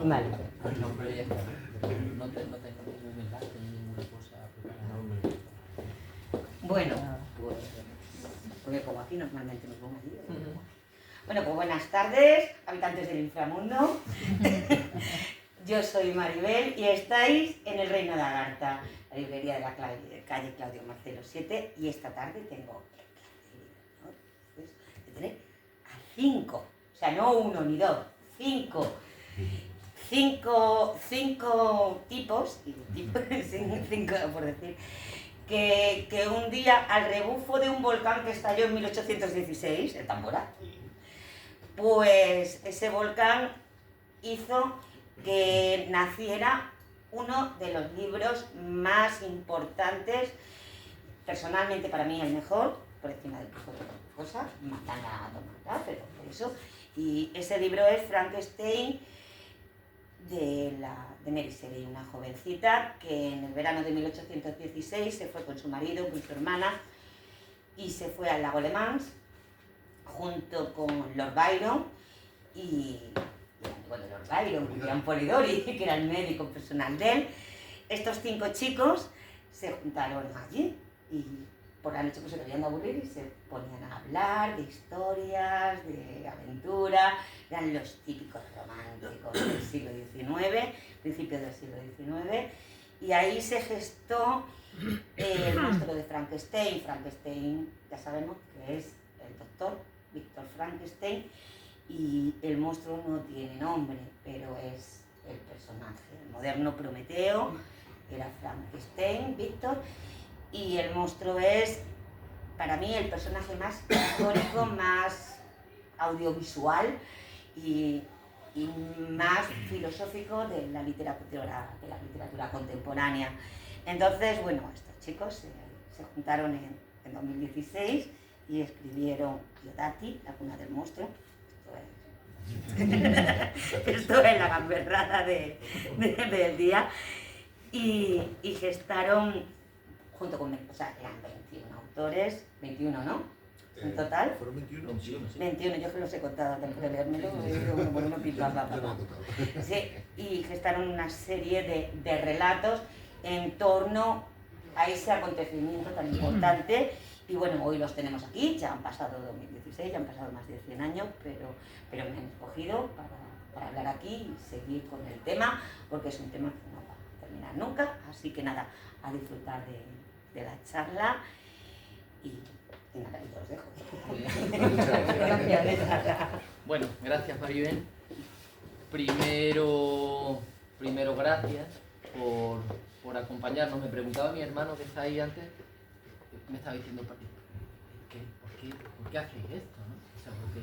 Vale. No tengo ningún enlace ni ninguna cosa preparada. Bueno, pues, porque como aquí normalmente nos vamos allí. Bueno, pues buenas tardes, habitantes del inframundo. Yo soy Maribel y estáis en el Reino de Agartha, la librería de la calle Claudio Marcelo 7, y esta tarde tengo el placer de tener a 5, o sea, no 1 ni 2, 5 tipos, 5 por decir, que un día al rebufo de un volcán que estalló en 1816, en Tambora, pues ese volcán hizo que naciera uno de los libros más importantes, personalmente para mí el mejor, por encima del Quijote de la Cosa, Matana a Tomata, pero por eso. Y ese libro es Frankenstein de Mary Shelley, una jovencita que en el verano de 1816 se fue con su marido, con su hermana, y se fue al lago Le Mans junto con Lord Byron y amigo de Lord Byron, William Polidori, que era el médico personal de él. Estos 5 chicos se juntaron allí y por la noche pues se debían de aburrir y se ponían a hablar de historias, de aventura. Eran los típicos románticos del siglo XIX, principios del siglo XIX, y ahí se gestó el monstruo de Frankenstein. Frankenstein, ya sabemos que es el doctor Víctor Frankenstein, y el monstruo no tiene nombre, pero es el personaje. El moderno Prometeo era Frankenstein, Víctor, y el monstruo es, para mí, el personaje más histórico, más audiovisual y más filosófico de la literatura contemporánea. Entonces, bueno, estos chicos se juntaron en 2016 y escribieron Diodati, la cuna del monstruo. Esto es la gamberrada del día. Y gestaron, junto con, o sea, eran 21 autores, 21, ¿no? En total. ¿Fueron 21? 21, yo que los he contado antes de leérmelo, sí, y gestaron una serie de relatos en torno a ese acontecimiento tan importante. Y bueno, hoy los tenemos aquí, ya han pasado 2016, ya han pasado más de 100 años, pero me han escogido para hablar aquí y seguir con el tema, porque es un tema que no va a terminar nunca. Así que nada, a disfrutar de la charla y nada, yo os dejo. Gracias. Bueno, gracias Maribel. Primero gracias por acompañarnos. Me preguntaba mi hermano que está ahí antes, me estaba diciendo, ¿por qué hacéis esto? ¿No? O sea, porque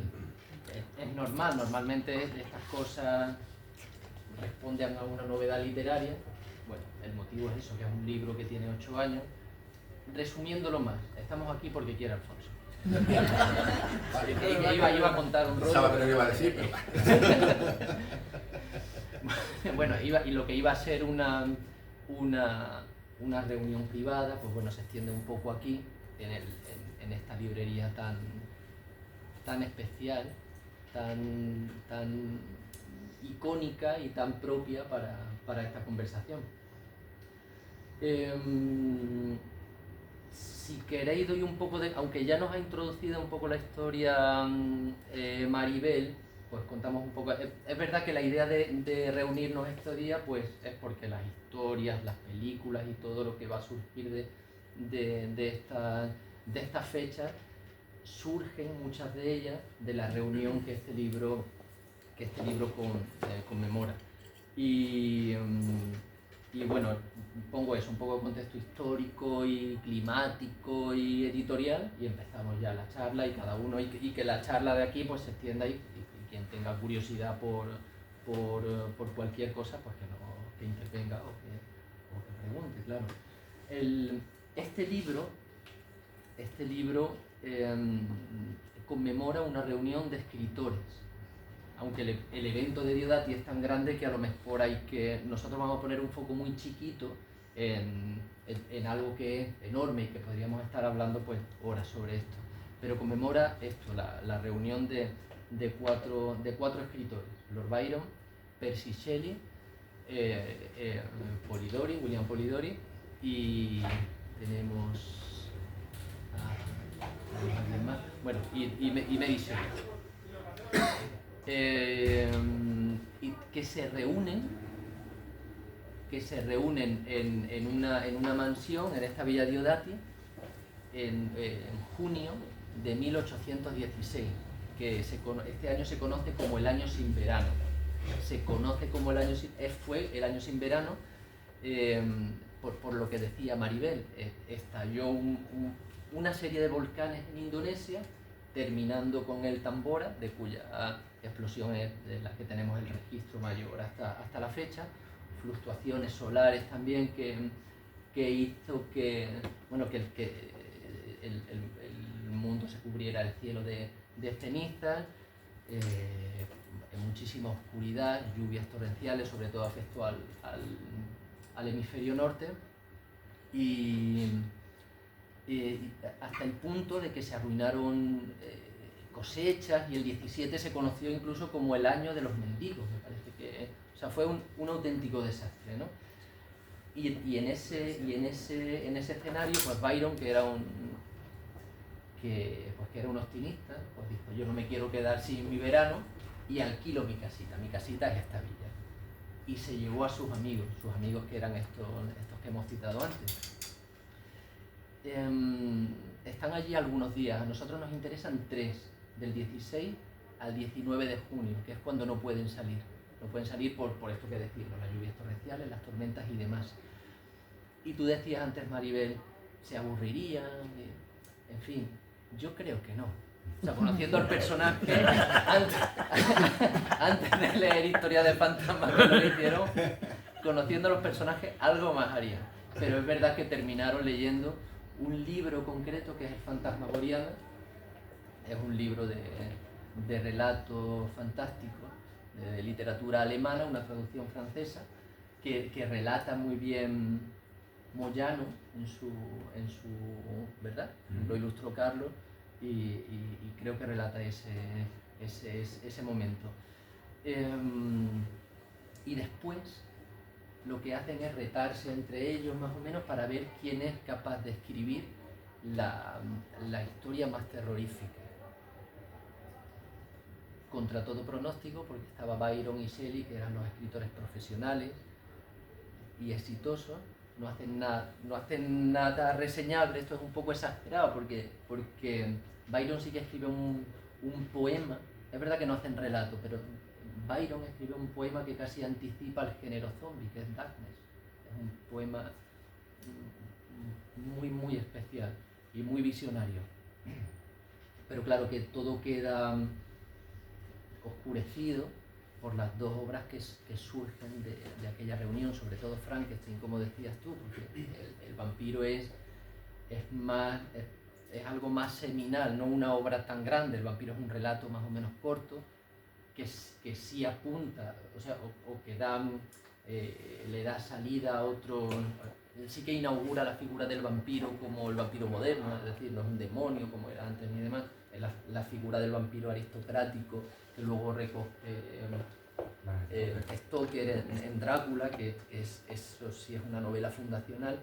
es normal, normalmente estas cosas responden a una novedad literaria. Bueno, el motivo es eso, que es un libro que tiene 8 años. Resumiéndolo más, estamos aquí porque quiere Alfonso. Iba a contar un rollo. Pensaba que no iba a decir, pero... Bueno, y lo que iba a ser una reunión privada, pues bueno, se extiende un poco aquí, en esta librería tan especial, tan icónica y tan propia para esta conversación. Si queréis doy un poco de... Aunque ya nos ha introducido un poco la historia Maribel, pues contamos un poco... Es verdad que la idea de reunirnos este día pues es porque las historias, las películas y todo lo que va a surgir de estas fechas surgen, muchas de ellas, de la reunión que este libro conmemora. Y bueno, pongo eso, un poco de contexto histórico y climático y editorial, y empezamos ya la charla, y cada uno, y que la charla de aquí pues se extienda, y quien tenga curiosidad por cualquier cosa, pues que intervenga o que pregunte, claro. Este libro conmemora una reunión de escritores, aunque el evento de Diodati es tan grande que a lo mejor nosotros vamos a poner un foco muy chiquito en algo que es enorme y que podríamos estar hablando pues horas sobre esto, pero conmemora esto, la reunión de cuatro escritores: Lord Byron, Percy Shelley, Polidori, William Polidori, y tenemos a alguien más, bueno, y Mary Shelley. Y que se reúnen en una mansión, en esta Villa Diodati, en junio de 1816, que este año se conoce como el año sin verano. Fue el año sin verano, por lo que decía Maribel. Estalló una serie de volcanes en Indonesia, terminando con el Tambora, de cuya explosión es de las que tenemos el registro mayor hasta la fecha. Fluctuaciones solares también que hizo que el mundo se cubriera, el cielo de cenizas, muchísima oscuridad, lluvias torrenciales, sobre todo afectó al hemisferio norte, y hasta el punto de que se arruinaron cosechas, y el 17 se conoció incluso como el año de los mendigos, me parece que, o sea, fue un auténtico desastre, ¿no? Y en ese escenario, pues Byron, que era un optimista, pues dijo: yo no me quiero quedar sin mi verano, y alquilo mi casita es esta villa. Y se llevó a sus amigos que eran estos que hemos citado antes. Están allí algunos días. A nosotros nos interesan 3, del 16 al 19 de junio, que es cuando no pueden salir. No pueden salir por esto que decimos, las lluvias torrenciales, las tormentas y demás. Y tú decías antes, Maribel, se aburrirían, en fin, yo creo que no. O sea, conociendo al personaje, antes de leer Historia de Fantasmas, que lo hicieron, conociendo a los personajes, algo más harían. Pero es verdad que terminaron leyendo un libro concreto, que es El Fantasmagoria. Es un libro de relatos fantásticos, de literatura alemana, una traducción francesa, que relata muy bien Moyano en su ¿verdad? Lo ilustró Carlos, y creo que relata ese momento. Y después lo que hacen es retarse entre ellos, más o menos, para ver quién es capaz de escribir la historia más terrorífica. Contra todo pronóstico, porque estaba Byron y Shelley, que eran los escritores profesionales y exitosos. No hacen nada reseñable. Esto es un poco exagerado, porque Byron sí que escribe un poema. Es verdad que no hacen relato, pero Byron escribe un poema que casi anticipa el género zombie, que es Darkness. Es un poema muy, muy especial y muy visionario. Pero claro que todo queda oscurecido por las dos obras que surgen de aquella reunión, sobre todo Frankenstein, como decías tú, porque el vampiro es algo más seminal, no una obra tan grande. El vampiro es un relato más o menos corto, que sí apunta, o sea, o que le da salida a otro. Sí que inaugura la figura del vampiro como el vampiro moderno, es decir, no es un demonio como era antes ni demás, es la figura del vampiro aristocrático, que luego recoge Stoker en Drácula, que eso sí es una novela fundacional.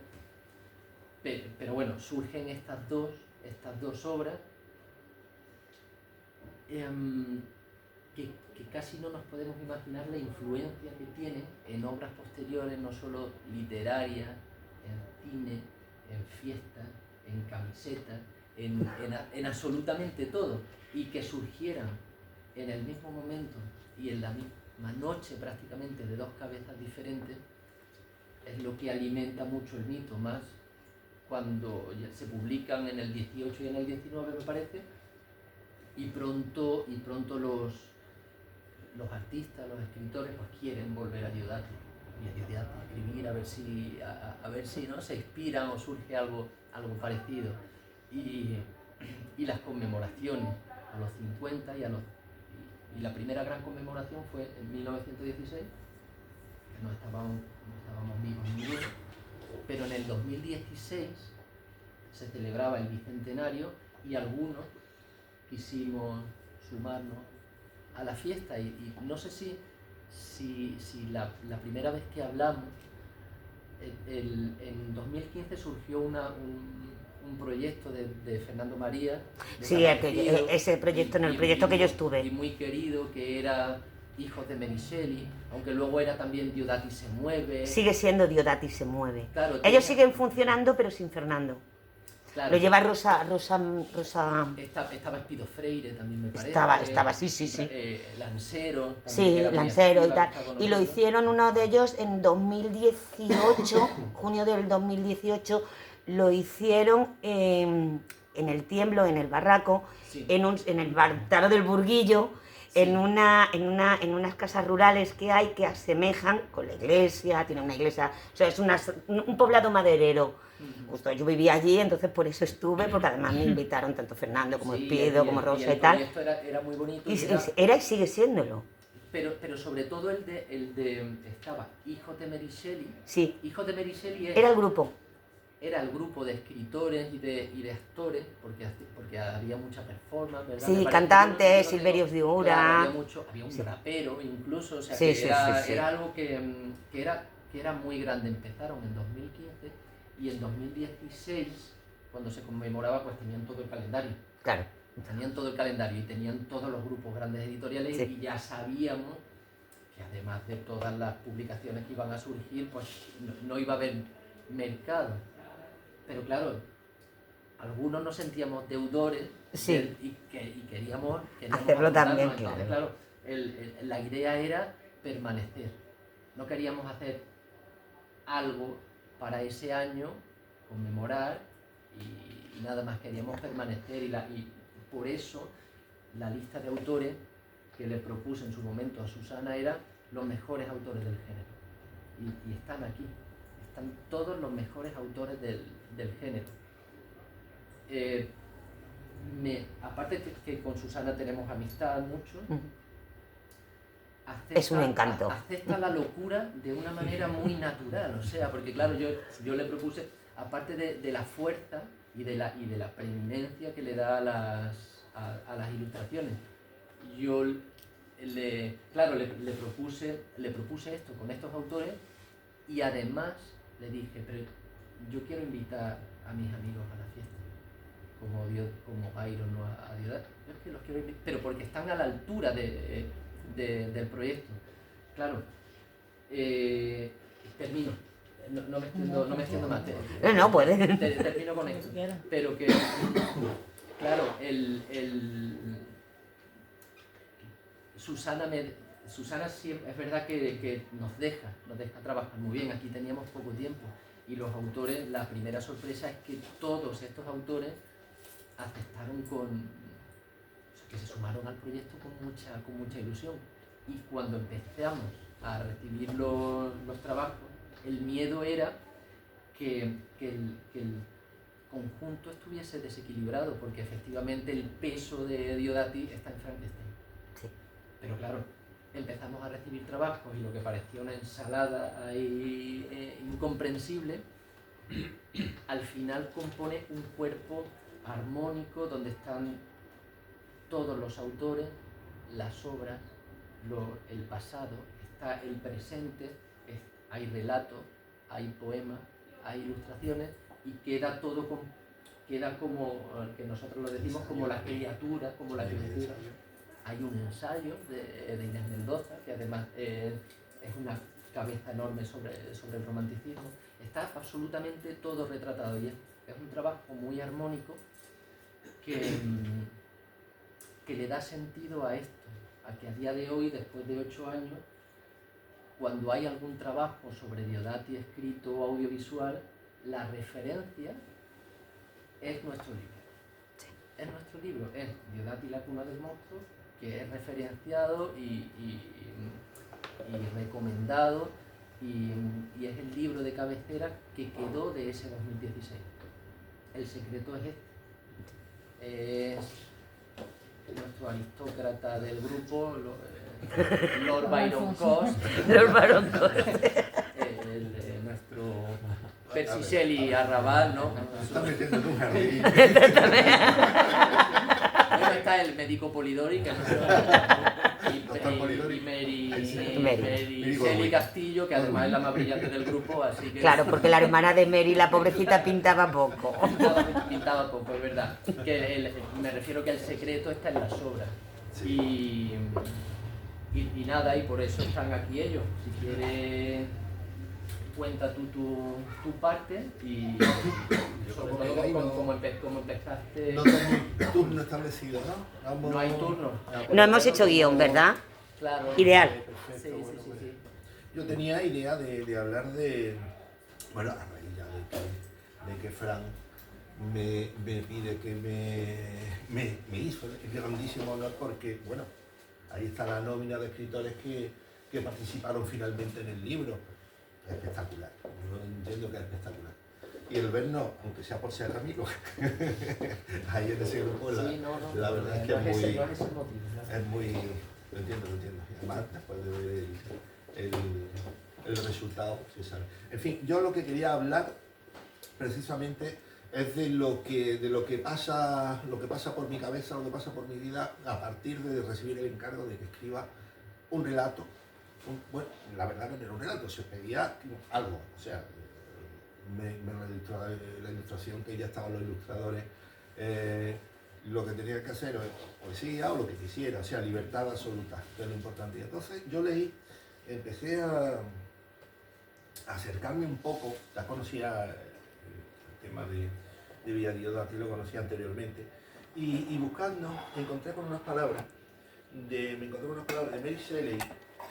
Pero bueno, surgen estas dos obras, que casi no nos podemos imaginar la influencia que tienen en obras posteriores, no solo literarias, en cine, en fiestas, en camisetas, en absolutamente todo, y que surgieran en el mismo momento y en la misma noche prácticamente, de dos cabezas diferentes, es lo que alimenta mucho el mito, más cuando ya se publican en el 18 y en el 19, me parece, y pronto los artistas, los escritores, pues quieren volver a Diodati a escribir, a ver si ¿no? se inspiran o surge algo parecido. Y las conmemoraciones a los 50 y la primera gran conmemoración fue en 1916, que no estábamos vivos ninguno, pero en el 2016 se celebraba el bicentenario, y algunos quisimos sumarnos a la fiesta, y no sé si si la primera vez que hablamos, en 2015 surgió un proyecto de Fernando María. Sí, ese proyecto, en el proyecto que yo estuve. Y muy querido, que era Hijos de Mericelli, aunque luego era también Diodati se mueve. Sigue siendo Diodati se mueve. Claro, ellos siguen funcionando, pero sin Fernando. Claro, lo lleva Rosa. Estaba Espido Freire también, me parece. Estaba, sí. Lancero. Sí, Lancero y tal. Y lo hicieron uno de ellos en 2018, junio del 2018, lo hicieron en el Tiemblo, en el Barraco, Sí. en el Bartaro del Burguillo, Sí. en unas casas rurales que hay que asemejan con la iglesia, tiene una iglesia, o sea, es un poblado maderero. Justo yo vivía allí, entonces por eso estuve, porque además me invitaron tanto Fernando como Sí, Espido, como Rosa y tal. Esto era muy bonito. Era y sigue siéndolo. Pero sobre todo el de estaba Hijos de Mericelli. Sí, Hijos de Mericelli era el grupo. era el grupo de escritores y de actores, porque había mucha performance, ¿verdad? Sí, Me parece cantantes, que no tengo- Silverios de Ura. Claro, había un Sí. rapero incluso, o sea, Sí, que sí, era, sí. era algo que era muy grande. Empezaron en 2015 y en 2016, cuando se conmemoraba, pues tenían todo el calendario. Claro. Tenían todo el calendario y tenían todos los grupos grandes editoriales, Sí. y ya sabíamos que además de todas las publicaciones que iban a surgir, pues no iba a haber mercado. Pero claro, algunos nos sentíamos deudores Sí. y queríamos Hacerlo también, apuntarnos. claro. Entonces, la idea era permanecer. No queríamos hacer algo para ese año, conmemorar y nada más, queríamos permanecer y por eso la lista de autores que le propuse en su momento a Susana era los mejores autores del género. Y están aquí, están todos los mejores autores del género. Aparte que con Susana tenemos amistad mucho, Es un encanto. acepta la locura de una manera muy natural, o sea, porque claro, yo le propuse, aparte de la fuerza y de la preeminencia que le da a las ilustraciones, yo le propuse esto con estos autores, y además le dije, pero yo quiero invitar a mis amigos a la fiesta, como Byron o a Diodati. Yo es que los quiero invitar, pero porque están a la altura del proyecto. Claro, termino. No me extiendo más. No, puede. Termino con esto. Pero que, claro, Susana siempre, es verdad que nos deja trabajar muy bien. Aquí teníamos poco tiempo y los autores, la primera sorpresa es que todos estos autores aceptaron que se sumaron al proyecto con mucha ilusión. Y cuando empezamos a recibir los trabajos, el miedo era que el conjunto estuviese desequilibrado, porque efectivamente el peso de Diodati está en Frankenstein. Sí. Pero claro, empezamos a recibir trabajos y lo que parecía una ensalada ahí, incomprensible, al final compone un cuerpo armónico donde están todos los autores, las obras, el pasado, está el presente, hay relatos, hay poemas, hay ilustraciones, y queda todo queda como, que nosotros lo decimos, como la criatura, como la criatura. Hay un ensayo de Inés Mendoza, que además es una cabeza enorme sobre el romanticismo. Está absolutamente todo retratado, y es un trabajo muy armónico que le da sentido a esto, a que a día de hoy, después de 8 años, cuando hay algún trabajo sobre Diodati escrito o audiovisual, la referencia es nuestro libro. Sí. Es nuestro libro, es Diodati la cuna del monstruo, que es referenciado y recomendado, y es el libro de cabecera que quedó de ese 2016. El secreto es este. Es nuestro aristócrata del grupo, Lord Byron Cost. Lord Byron Cost. Nuestro Percy Shelley Arrabal, ¿no? Me está metiendo en un jardín. Bueno, está el médico Polidori, que Doctor Polidori. y Mary, Ahí sí. Mary. Celi Castillo, que además es la más brillante del grupo, así que... Claro, porque la hermana de Mary, la pobrecita, pintaba poco. Pintaba poco, es verdad. Que me refiero que el secreto está en las obras. Sí. Y nada, y por eso están aquí ellos. Si quieres, cuenta tú tu parte y sobre todo cómo empezaste. No tengo turno establecido, ¿no? Vamos... No hay turno. No hemos hecho guión, ¿verdad? Claro. Ideal. Perfecto, Sí, bueno, sí, sí, pues, sí. yo tenía idea de hablar de... Bueno, a raíz ya de que Fran me pide que me hizo el grandísimo honor porque, bueno, ahí está la nómina de escritores que participaron finalmente en el libro. Es espectacular, yo entiendo que es espectacular. Y el vernos, aunque sea por ser amigos, ahí en ese grupo, Sí, la verdad es que no es muy... no es ese motivo, claro. Es muy... Lo entiendo. Y además, después de ver el resultado, se sabe. En fin, yo lo que quería hablar precisamente es de lo que pasa por mi cabeza, lo que pasa por mi vida a partir de recibir el encargo de que escriba un relato. Bueno, la verdad no era un relato, se pedía algo, o sea, la ilustración que ya estaban los ilustradores, lo que tenía que hacer era poesía o lo que quisiera, o sea, libertad absoluta, que es lo importante. Y entonces yo leí, empecé a acercarme un poco, ya conocía el tema de Villa Diodati, lo conocía anteriormente, y buscando, me encontré con unas palabras de Mary Shelley,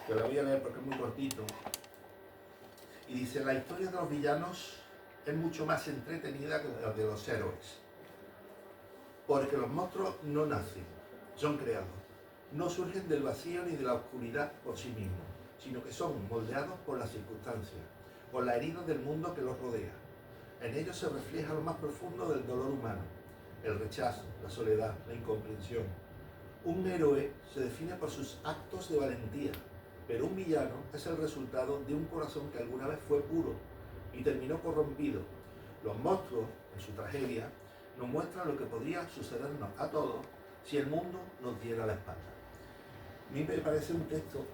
que la voy a leer porque es muy cortito, y dice: la historia de los villanos es mucho más entretenida que la de los héroes, porque los monstruos no nacen, son creados, no surgen del vacío ni de la oscuridad por sí mismos, sino que son moldeados por las circunstancias, por las heridas del mundo que los rodea. En ellos se refleja lo más profundo del dolor humano, el rechazo, la soledad, la incomprensión. Un héroe se define por sus actos de valentía, pero un villano es el resultado de un corazón que alguna vez fue puro y terminó corrompido. Los monstruos, en su tragedia, nos muestran lo que podría sucedernos a todos si el mundo nos diera la espalda. A mí me parece un texto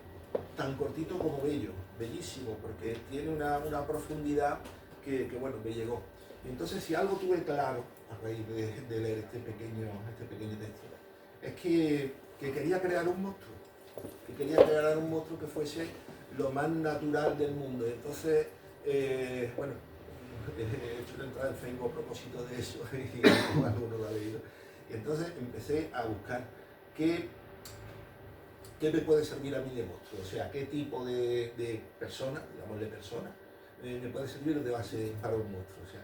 tan cortito como bello, bellísimo, porque tiene una profundidad que bueno, me llegó. Entonces, si algo tuve claro a raíz de leer este pequeño texto, es que quería crear un monstruo, que fuese lo más natural del mundo. Entonces, bueno, he hecho una entrada en Facebook a propósito de eso, y alguno lo ha leído. Y entonces empecé a buscar qué me puede servir a mí de monstruo, o sea, qué tipo de persona, digámosle persona, me puede servir de base para un monstruo. O sea,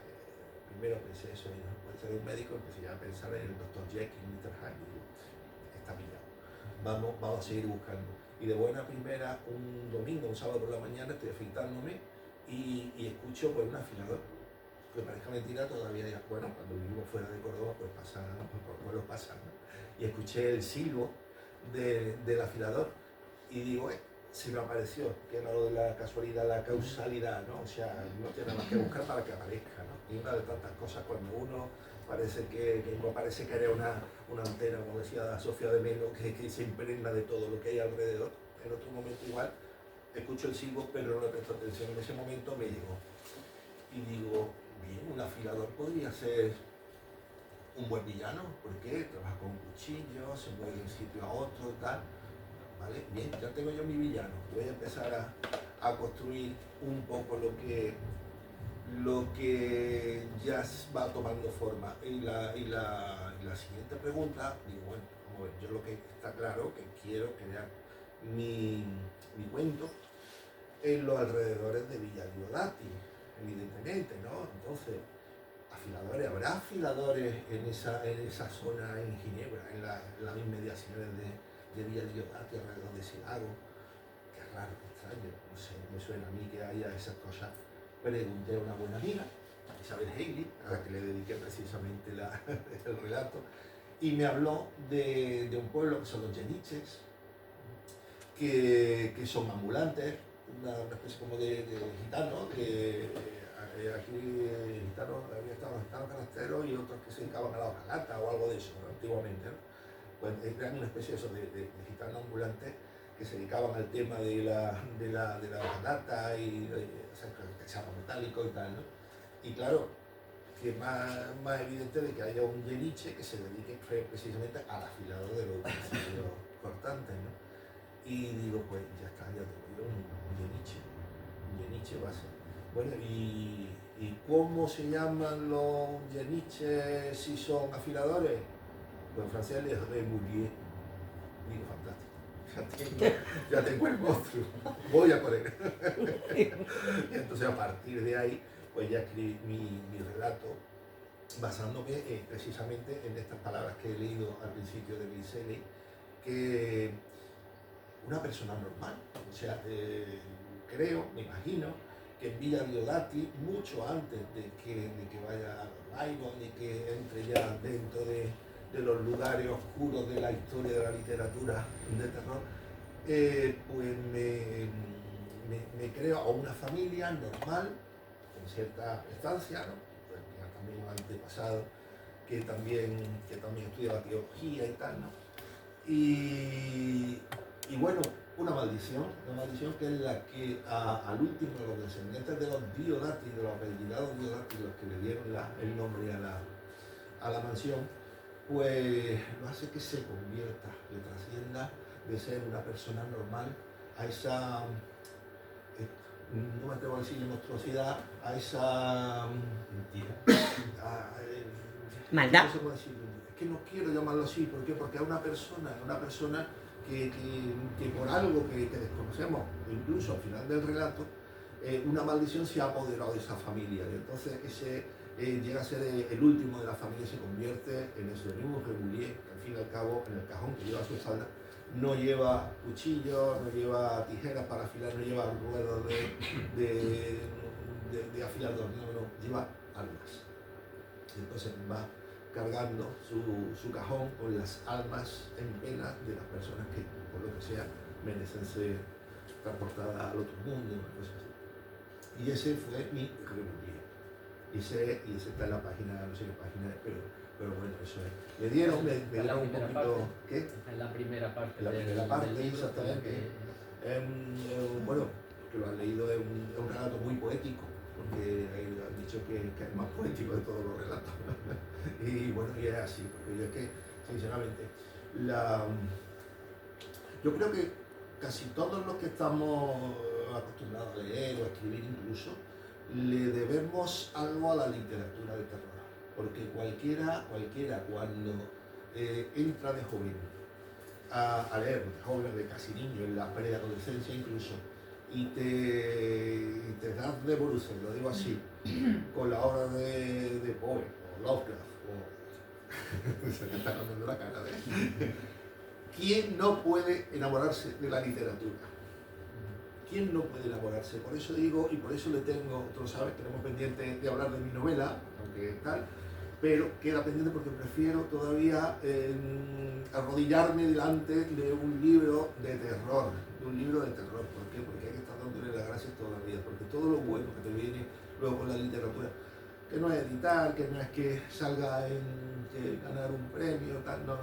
primero pensé eso, no puede ser un médico, empecé ya a pensar en el Dr. Jekyll y Mr. Hyde, está pillado. Vamos a seguir buscando. Y de buena primera, un domingo, un sábado por la mañana, estoy afeitándome y escucho pues un afilador. Que parezca mentira, todavía, bueno, cuando vivimos fuera de Córdoba, pues por pueblos pasan, ¿no? Y escuché el silbo del afilador y digo, se me apareció, que era lo de la casualidad, la causalidad, ¿no? O sea, no tiene más que buscar para que aparezca, ¿no? Y una de tantas cosas, cuando uno parece que no parece que era una antena, como decía Sofía de Melo, que se impregna de todo lo que hay alrededor. En otro momento igual escucho el silbo, pero no le presto atención. En ese momento me llegó y digo, bien, un afilador podría ser un buen villano, porque trabaja con cuchillos, se mueve de un sitio a otro y tal. ¿Vale? Bien, ya tengo yo mi villano. Voy a empezar a construir un poco lo que ya va tomando forma. Y la siguiente pregunta, digo, bueno, vamos a ver, yo lo que está claro que quiero crear mi cuento en los alrededores de Villa Diodati, evidentemente, ¿no? Entonces, afiladores, habrá afiladores en esa zona en Ginebra, en las inmediaciones de Villa Diodati, alrededor de ese lago. Qué raro, qué extraño, no sé, no me suena a mí que haya esas cosas. Pregunté a una buena amiga, Isabel Haley, a la que le dediqué precisamente el relato, y me habló de un pueblo que son los Yeniches, que son ambulantes, una especie como de gitanos, aquí gitanos, había estado los gitanos canasteros y otros que se dedicaban a la hojalata o algo de eso, ¿no? Antiguamente, ¿no? Pues eran una especie de gitanos ambulantes que se dedicaban al tema de la hojalata y o sea, el cacharro metálico y tal, ¿no? Y claro, que más evidente de que haya un yeniche que se dedique precisamente al afilador de los utensilios cortantes, ¿no? Y digo, pues ya está, ya tengo yo un yeniche va a ser. Bueno, ¿y cómo se llaman los yeniches si son afiladores? Pues en francés les remoulier. Digo, fantástico. Ya tengo el monstruo. Voy a por él. Y entonces a partir de ahí, pues ya escribí mi relato basándome precisamente en estas palabras que he leído al principio de Mary Shelley, que una persona normal, o sea, creo, me imagino, que en Villa Diodati, mucho antes de que vaya a Byron y que entre ya dentro de los lugares oscuros de la historia de la literatura de terror, pues me creo a una familia normal, con cierta prestancia, ¿no? Pues tenía también un antepasado que también estudiaba teología y tal, ¿no? Y bueno, una maldición que es la que al último de los descendientes de los Diodati, de los apellidados Diodati, los que le dieron el nombre a la mansión, pues lo hace que se convierta, que trascienda de ser una persona normal a esa, no me atrevo a decir monstruosidad, a esa mentira, maldad. no sé cómo decirlo. Es que no quiero llamarlo así, ¿por qué? Porque es una persona que por algo que desconocemos, incluso al final del relato, una maldición se ha apoderado de esa familia. Y entonces ese llega a ser el último de la familia, se convierte en ese mismo Remoulier, que al fin y al cabo, en el cajón que lleva a su espalda, no lleva cuchillos, no lleva tijeras para afilar, no lleva ruedos de afilador, no, lleva armas. Entonces va cargando su cajón con las almas en pena de las personas que, por lo que sea, merecen ser transportadas al otro mundo, cosas así. Y ese fue mi Remoulier. Y ese está en la página, no sé qué página es, pero bueno, eso es. Me dieron un poquito... Parte. ¿Qué? En la primera parte. En la primera parte, del libro, exactamente. Bueno, que lo han leído, es un relato muy poético, porque han dicho que es el más poético de todos los relatos. Y bueno, y es así, porque yo es que, sinceramente, yo creo que casi todos los que estamos acostumbrados a leer o a escribir incluso, le debemos algo a la literatura de terror, porque cualquiera cuando entra de joven a leer, de joven, de casi niño, en la preadolescencia incluso, y te das revolución, lo digo así, con la obra de Poe o Lovecraft, se me está cambiando la cara, ¿quién no puede enamorarse de la literatura? ¿Quién no puede enamorarse? Por eso digo, y por eso le tengo, tú lo sabes, tenemos pendiente de hablar de mi novela, aunque tal, pero queda pendiente porque prefiero todavía arrodillarme delante de un libro de terror, ¿Por qué? Porque hay que estar dándole las gracias todavía, porque todo lo bueno que te viene luego con la literatura, que no es editar, que no es que salga que ganar un premio, tal, no,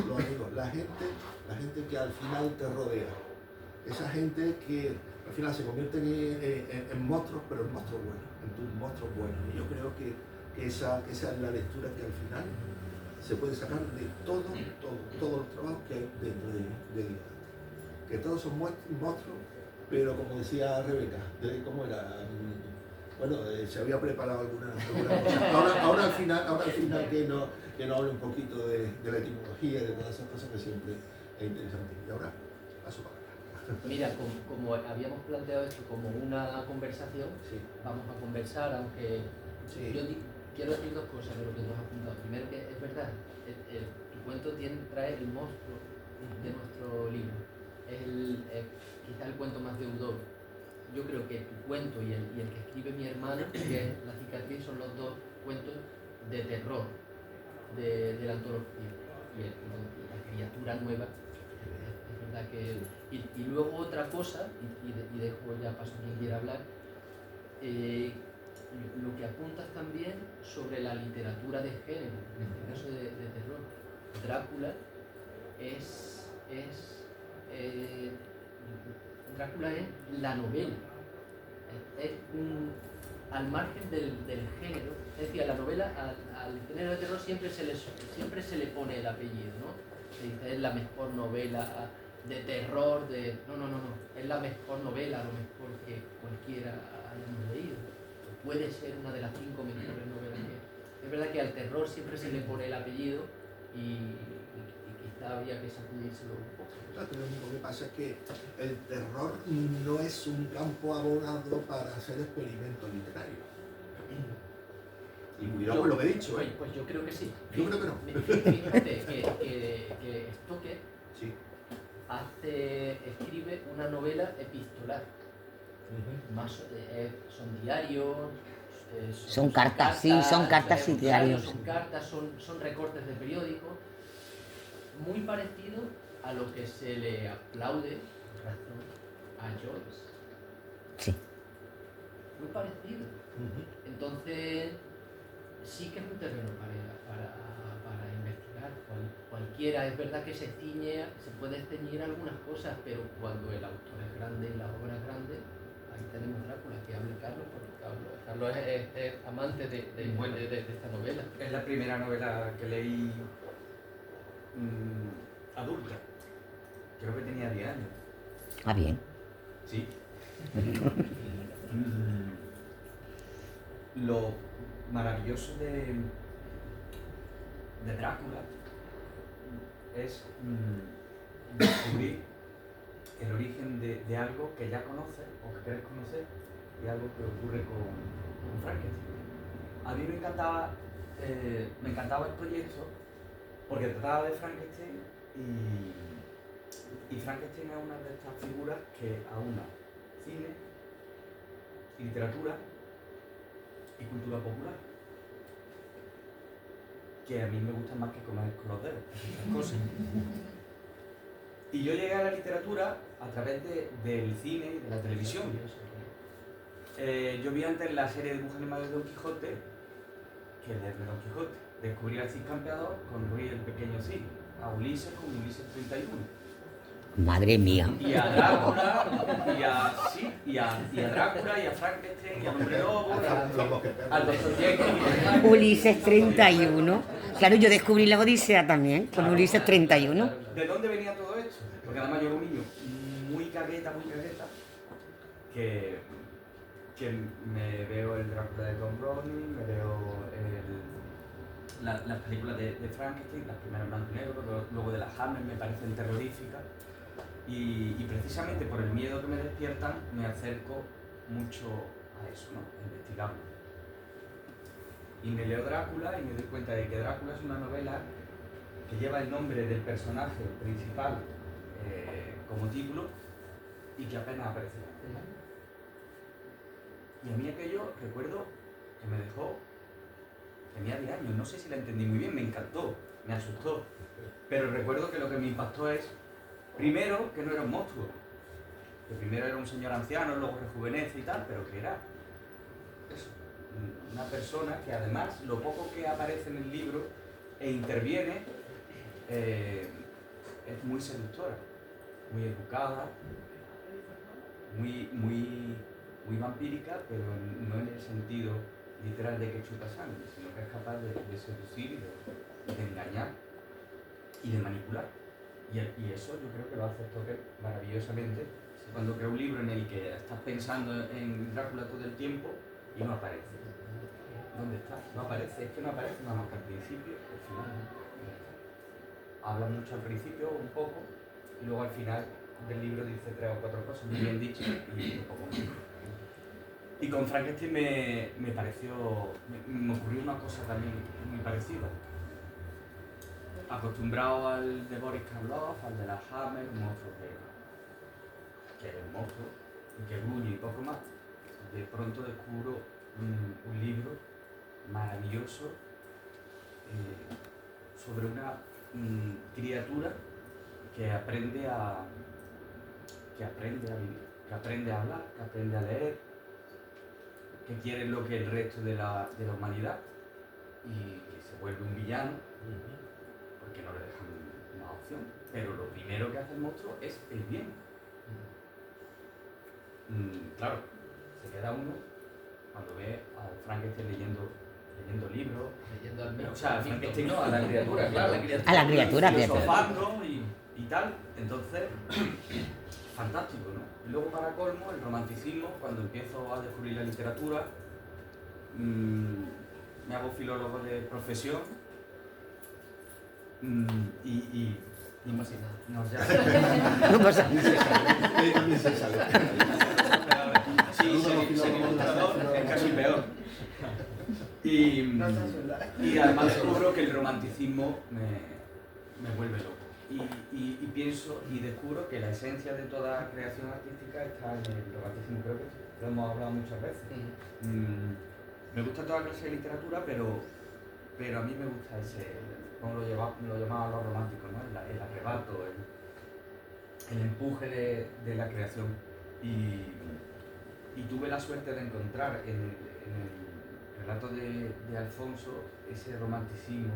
los amigos, la gente que al final te rodea, esa gente que al final se convierten en monstruos, pero en monstruos buenos, en tus monstruos buenos. Y yo creo que esa es la lectura que al final se puede sacar de todos los trabajos que hay dentro de Dios. Que todos son monstruos, pero como decía Rebeca, ¿cómo era? Bueno, se había preparado alguna cosa. Ahora al final que no hable un poquito de la etimología y de todas esas cosas que siempre es interesante. Y ahora, paso para acá. Mira, como habíamos planteado esto como una conversación, Sí. vamos a conversar, aunque Sí. yo quiero decir dos cosas de lo que tú has apuntado. Primero, que es verdad, tu cuento trae el monstruo de nuestro libro. Es quizá el cuento más deudor. Yo creo que tu cuento y el que escribe mi hermano, que es La cicatriz, son los dos cuentos de terror de la antología. Y la criatura nueva, es verdad que... Y luego otra cosa, y dejo ya paso a quien quiera hablar, lo que apuntas también sobre la literatura de género, en este caso de terror. Drácula es Drácula es la novela. Al margen del género, es decir, a la novela, al género de terror siempre se le pone el apellido, ¿no? Se dice, es la mejor novela de terror, no, es la mejor novela, a lo mejor que cualquiera hayamos leído. Puede ser una de las 5 mejores novelas que... Es verdad que al terror siempre se le pone el apellido y quizá habría que sacudírselo un poco. Lo único que pasa es que el terror no es un campo abonado para hacer experimentos literarios. Y cuidado con lo que he dicho, ¿eh? Pues yo creo que sí. Yo creo que no. Fíjate que Stoker Sí. escribe una novela epistolar. Son diarios, Son cartas, sí, son cartas y diarios. Son cartas, son recortes de periódicos, muy parecido a lo que se le aplaude razón a Joyce. Sí. Muy parecido. Entonces, sí que es un terreno para investigar. Cualquiera, es verdad que se puede ceñir algunas cosas, pero cuando el autor es grande y la obra es grande, ahí tenemos Drácula, que hable Carlos, porque Carlos es amante de esta novela. Es la primera novela que leí adulta. Creo que tenía 10 años. Ah, bien. Sí. Lo maravilloso de Drácula es descubrir el origen de algo que ya conoces o que quieres conocer y algo que ocurre con Frankenstein. A mí me encantaba el proyecto porque trataba de Frankenstein y Frankenstein es una de estas figuras que aúna cine, literatura y cultura popular, que a mí me gustan más que comer con los dedos, esas cosas. Y yo llegué a la literatura a través del cine y de la televisión. Yo vi antes la serie de dibujos animados de Don Quijote, que es de Don Quijote. Descubrí al Cid Campeador con Ruy el Pequeño Cid, a Ulises con Ulises 31. Madre mía. Y a Drácula, y a Drácula, y a Frankenstein, y a Hombre Lobo, al Dr. Jekyll. Ulises 31. Claro, yo descubrí la Odisea también, con Ulises 31. ¿De dónde venía todo esto? Porque además yo era un niño muy cagueta, que me veo el Drácula de Tom Browning, me veo las películas de Frankenstein, las primeras en blanco y negro, luego de la Hammer me parecen terroríficas. Y precisamente por el miedo que me despiertan me acerco mucho a eso, ¿no? A investigarlo. Y me leo Drácula y me doy cuenta de que Drácula es una novela que lleva el nombre del personaje principal como título y que apenas aparece. Y a mí aquello, recuerdo que me dejó, tenía 10 años, no sé si la entendí muy bien, me encantó, me asustó, pero recuerdo que lo que me impactó es, primero, que no era un monstruo, que primero era un señor anciano, luego rejuvenece y tal, pero que era eso, una persona que además, lo poco que aparece en el libro e interviene, es muy seductora, muy educada, muy vampírica, pero no en el sentido literal de que chupa sangre, sino que es capaz de seducir y de engañar y de manipular. Y eso yo creo que lo hace Stoker maravillosamente cuando crea un libro en el que estás pensando en Drácula todo el tiempo y no aparece. ¿Dónde está? No aparece, es que no aparece nada más que al principio, al final. Habla mucho al principio, un poco, y luego al final del libro dice 3 o 4 cosas muy bien dichas y un poco más. Y con Frankenstein me ocurrió una cosa también muy parecida. Acostumbrado al de Boris Karloff, al de la Hammer, un monstruo que es un monstruo y que gruñe y poco más, de pronto descubro un libro maravilloso sobre una criatura que aprende a vivir, que aprende a hablar, que aprende a leer, que quiere lo que el resto de la humanidad y que se vuelve un villano porque no le dejan una opción. Pero lo primero que hace el monstruo es el bien. claro, se queda uno cuando ve al Frankenstein leyendo libros, Leyendo al o sea, al Frankenstein no, a la criatura, claro, A la criatura, filosofando y tal, entonces, fantástico, ¿no? Y luego para colmo, el romanticismo, cuando empiezo a descubrir la literatura, me hago filólogo de profesión, y No pasa nada. no, ya. No pasa Él también se sale. Sí, ser ilustrador es casi peor. Y además descubro que el romanticismo me vuelve loco. Y pienso y descubro que la esencia de toda creación artística está en el romanticismo. Creo que lo hemos hablado muchas veces. Me gusta toda clase de literatura, pero a mí me gusta ese, como lo llamaban los románticos, ¿no? El arrebato, el empuje de la creación. Y tuve la suerte de encontrar en el relato de Alfonso ese romanticismo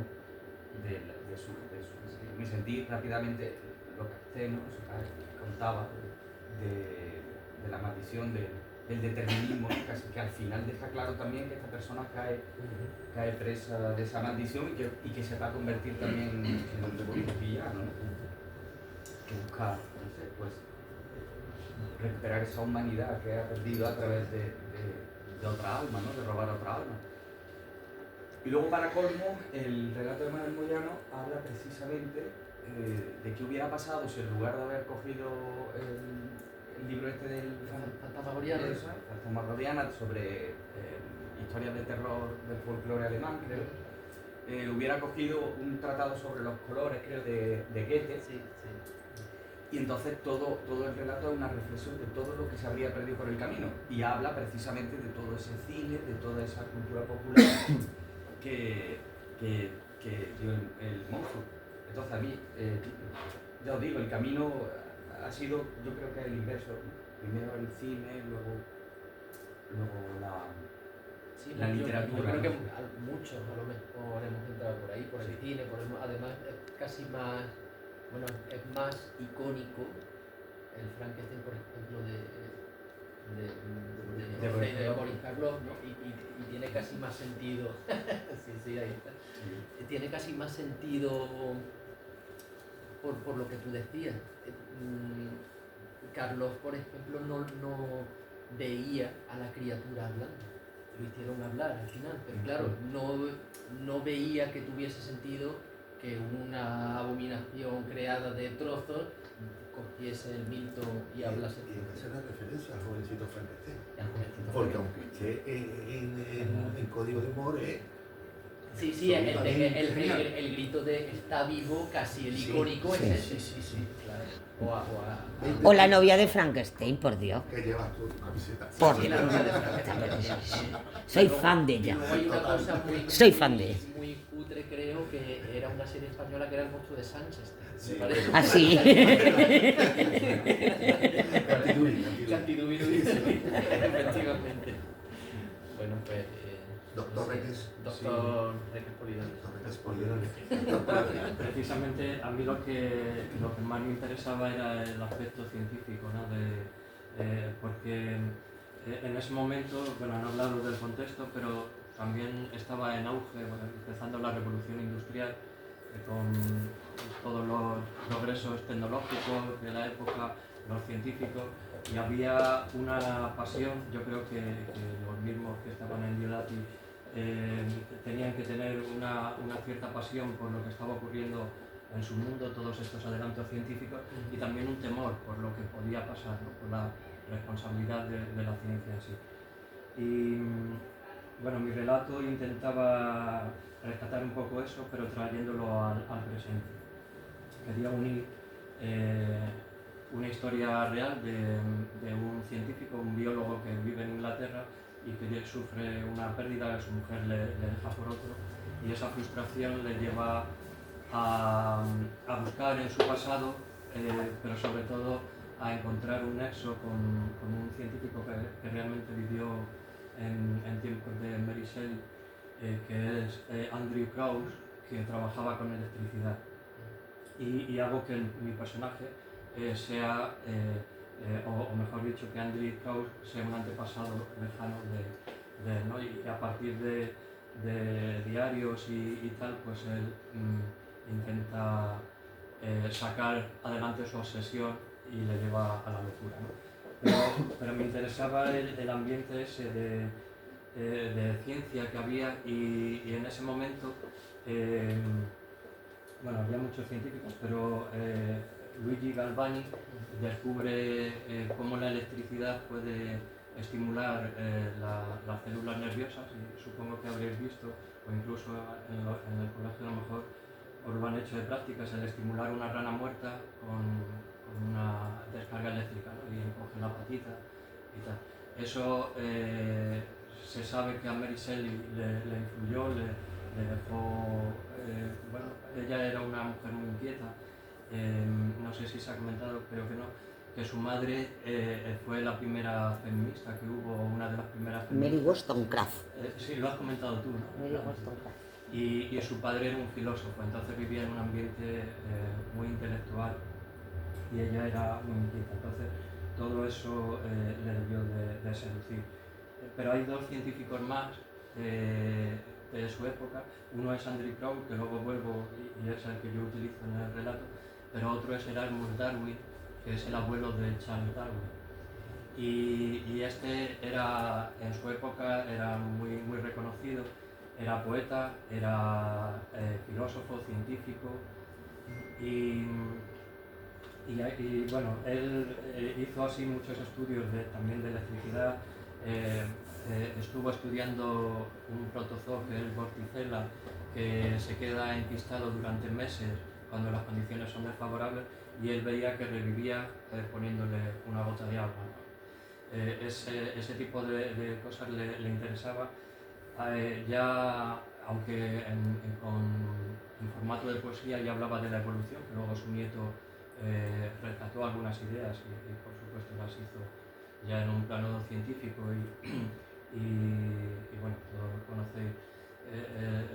de su me sentí rápidamente, lo capté, ¿no? Contaba de la maldición del determinismo, ¿no? Que al final deja claro también que esta persona cae presa de esa maldición y que se va a convertir también en un villano, ¿no? Que busca, no sé, pues recuperar esa humanidad que ha perdido a través de otra alma, ¿no? De robar a otra alma. Y luego, para colmo, el relato de Manuel Moyano habla precisamente de qué hubiera pasado si en lugar de haber cogido el libro este del Fantasmagoriana sobre historias de terror del folclore alemán, creo, hubiera cogido un tratado sobre los colores, creo, de Goethe. Sí. Y entonces todo el relato es una reflexión de todo lo que se habría perdido por el camino y habla precisamente de todo ese cine, de toda esa cultura popular que dio el monstruo. Entonces a mí, ya os digo, el camino ha sido, yo creo que el inverso, primero el cine, luego la literatura. Yo creo que muchos a lo mejor hemos entrado por ahí, por el cine, además es casi más, bueno, es más icónico el Frankenstein, por ejemplo, de Boris Karloff, ¿no? Y tiene casi más sentido, sí, ahí está. Tiene casi más sentido por lo que tú decías. Karloff, por ejemplo, no veía a la criatura hablando. Lo hicieron hablar al final, pero claro, no veía que tuviese sentido que una abominación creada de trozos cogiese el Milton y hablase. Y esa es la referencia al jovencito Frankenstein. Jovencito Porque aunque esté en código de humor, Sí, el grito de está vivo, casi el icónico es ese. Sí, claro. O la novia de Frankenstein, por Dios. que llevas tu camiseta. Por Sí, la novia de Frankenstein. Soy fan de ella. Y luego hay una cosa Soy fan de ella. muy cutre, creo, que era una serie española que era El monstruo de Sánchez. Sí, Me parece. ¿Ah, sí? Cantidubi, efectivamente. Bueno, pues... Doctor Reques. Doctor Reques Polidori. Precisamente a mí lo que más me interesaba era el aspecto científico, ¿no? Porque en ese momento, bueno, han hablado del contexto, pero también estaba en auge, empezando la revolución industrial, con todos los progresos tecnológicos de la época, los científicos, y había una pasión, yo creo que los mismos que estaban en Diodati tenían que tener una cierta pasión por lo que estaba ocurriendo en su mundo, todos estos adelantos científicos, y también un temor por lo que podía pasar, ¿no? Por la responsabilidad de la ciencia en sí. Y bueno, mi relato intentaba rescatar un poco eso, pero trayéndolo al presente. Quería unir una historia real de un científico, un biólogo que vive en Inglaterra y que sufre una pérdida que su mujer le deja por otro, y esa frustración le lleva a buscar en su pasado, pero sobre todo a encontrar un nexo con un científico que realmente vivió en tiempos de Mary Shelley, que es Andrew Krauss, que trabajaba con electricidad. Y hago que mi personaje sea o mejor dicho, que Andrew Krauss sea un antepasado lejano de él, ¿no? Y a partir de diarios y tal, pues él intenta sacar adelante su obsesión y le lleva a la locura, ¿no? Pero me interesaba el ambiente ese de ciencia que había y en ese momento, bueno, había muchos científicos, pero Luigi Galvani descubre cómo la electricidad puede estimular las células nerviosas, y supongo que habréis visto, o incluso en el colegio a lo mejor os lo han hecho de prácticas, el estimular una rana muerta con una descarga eléctrica, ¿no? Y encogen la patita y tal. Eso se sabe que a Mary Shelley le influyó, le dejó, bueno, ella era una mujer muy inquieta, no sé si se ha comentado, creo que no, que su madre fue la primera feminista que hubo, una de las primeras feministas. Mary Wollstonecraft. Sí, lo has comentado tú, ¿no? Mary Wollstonecraft. Y su padre era un filósofo, entonces vivía en un ambiente muy intelectual y ella era muy inquieta, entonces todo eso le debió de seducir. Pero hay dos científicos más de su época, uno es Andrew Krauss, que luego vuelvo y es el que yo utilizo en el relato, pero otro es Erasmus Darwin, que es el abuelo de Charles Darwin. Y este era, en su época, era muy reconocido, era poeta, era filósofo, científico y bueno, él hizo así muchos estudios también de electricidad, estuvo estudiando un protozoo que es el Vorticella, que se queda enquistado durante meses cuando las condiciones son desfavorables, y él veía que revivía poniéndole una gota de agua, ¿no? Ese tipo de cosas le interesaba. Ya, aunque en formato de poesía ya hablaba de la evolución, que luego su nieto rescató algunas ideas y por supuesto las hizo ya en un plano científico y bueno, todos conocéis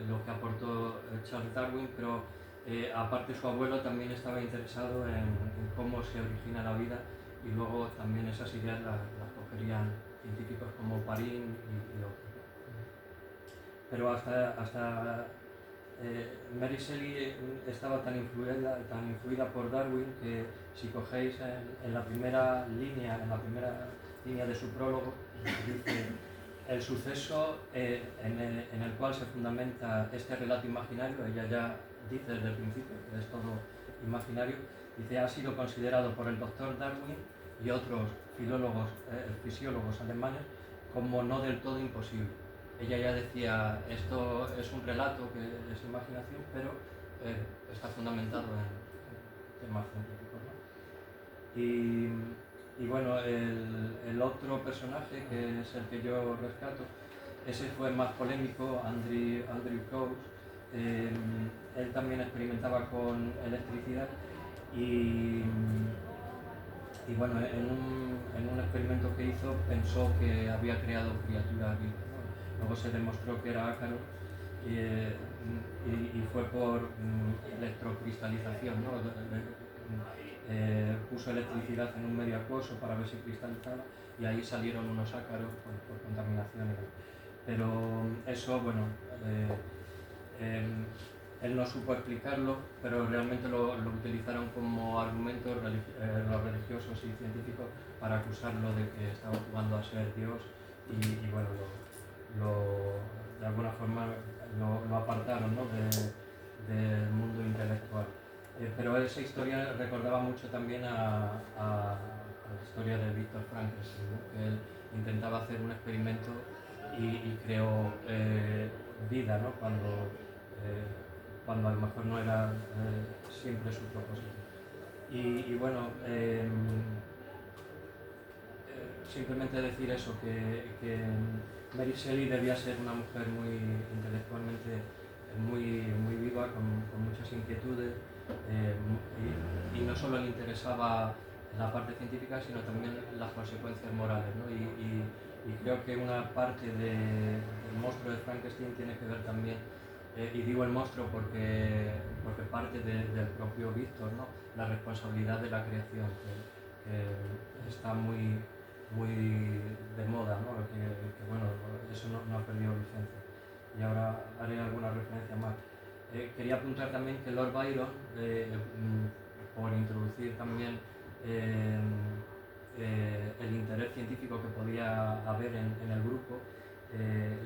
lo que aportó Charles Darwin, pero aparte su abuelo también estaba interesado en cómo se origina la vida, y luego también esas ideas las cogerían científicos como Parín y otros. Pero hasta Mary Shelley estaba tan influida por Darwin que, si cogéis en la primera línea de su prólogo, dice: el suceso en el cual se fundamenta este relato imaginario, ella ya dice desde el principio que es todo imaginario, dice, ha sido considerado por el doctor Darwin y otros fisiólogos alemanes como no del todo imposible. Ella ya decía, esto es un relato que es imaginación, pero está fundamentado en temas científicos, ¿no? Y bueno, el otro personaje, que es el que yo rescato, ese fue más polémico, Andrew Krauss. Él también experimentaba con electricidad y bueno, en un experimento que hizo pensó que había creado criaturas vivas, ¿no? Luego se demostró que era ácaro y fue por electrocristalización, ¿no? Puso electricidad en un medio acuoso para ver si cristalizaba, y ahí salieron unos ácaros por contaminación. Pero eso, bueno, él no supo explicarlo, pero realmente lo utilizaron como argumento los religiosos y científicos para acusarlo de que estaba jugando a ser Dios y bueno, de alguna forma lo apartaron, ¿no? del mundo intelectual. Pero esa historia recordaba mucho también a la historia de Viktor Frankenstein, ¿no? Que él intentaba hacer un experimento y creó vida, ¿no? Cuando a lo mejor no era siempre su propósito. Y bueno, simplemente decir eso, que Mary Shelley debía ser una mujer muy intelectualmente muy viva, con muchas inquietudes, y no solo le interesaba la parte científica, sino también las consecuencias morales, ¿no? Y creo que una parte del monstruo de Frankenstein tiene que ver también, y digo el monstruo porque parte del propio Víctor, ¿no? La responsabilidad de la creación, que está muy de moda, ¿no? Que bueno, eso no ha perdido vigencia. Y ahora haré alguna referencia más. Quería apuntar también que Lord Byron, por introducir también el interés científico que podía haber en el grupo,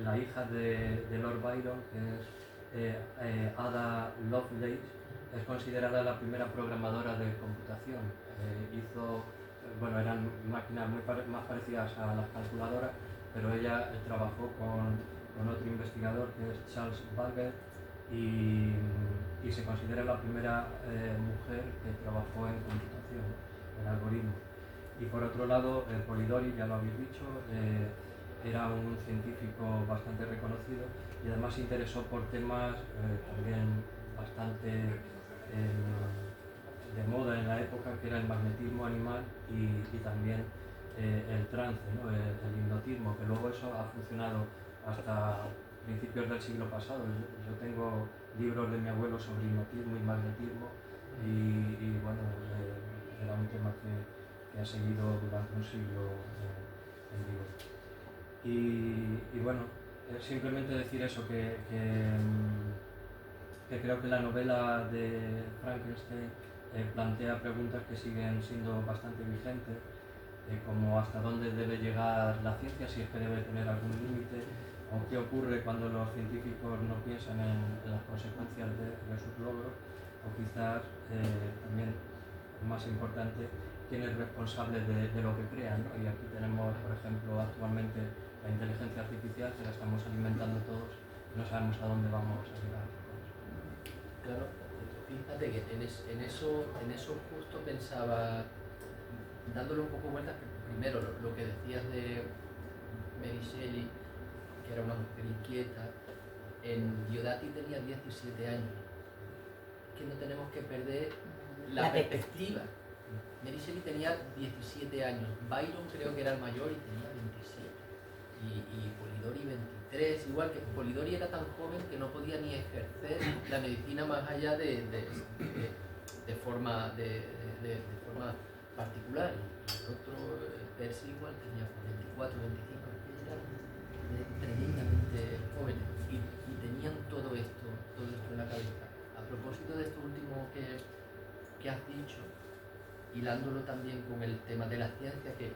la hija de Lord Byron, que es Ada Lovelace, es considerada la primera programadora de computación. Eran máquinas más parecidas a las calculadoras, pero ella trabajó con otro investigador que es Charles Babbage y se considera la primera mujer que trabajó en computación, en algoritmos. Y por otro lado, Polidori, ya lo habéis dicho, era un científico bastante reconocido y además se interesó por temas también bastante de moda en la época, que era el magnetismo animal y también el trance, ¿no? el hipnotismo, que luego eso ha funcionado hasta principios del siglo pasado. Yo tengo libros de mi abuelo sobre hipnotismo y magnetismo y bueno, era un tema que ha seguido durante un siglo en vivo. Y bueno, simplemente decir eso, que creo que la novela de Frankenstein plantea preguntas que siguen siendo bastante vigentes, como hasta dónde debe llegar la ciencia, si es que debe tener algún límite, o qué ocurre cuando los científicos no piensan en las consecuencias de sus logros, o quizás también, más importante, quién es responsable de lo que crean, ¿no? Y aquí tenemos, por ejemplo, actualmente la inteligencia artificial, que la estamos alimentando todos y no sabemos a dónde vamos a llegar. Claro, fíjate que en eso justo pensaba, dándole un poco vueltas, primero lo que decías de Mary Shelley, que era una mujer inquieta. En Diodati tenía 17 años, que no tenemos que perder la perspectiva. Mary Shelley tenía 17 años, Byron creo que era el mayor y tenía 27, y Polidori 23, igual que Polidori era tan joven que no podía ni ejercer la medicina más allá de forma particular, y el otro, Percy, igual tenía 24, 25, eran tremendamente jóvenes y tenían todo esto en la cabeza. A propósito de esto último que has dicho, hilándolo también con el tema de la ciencia, que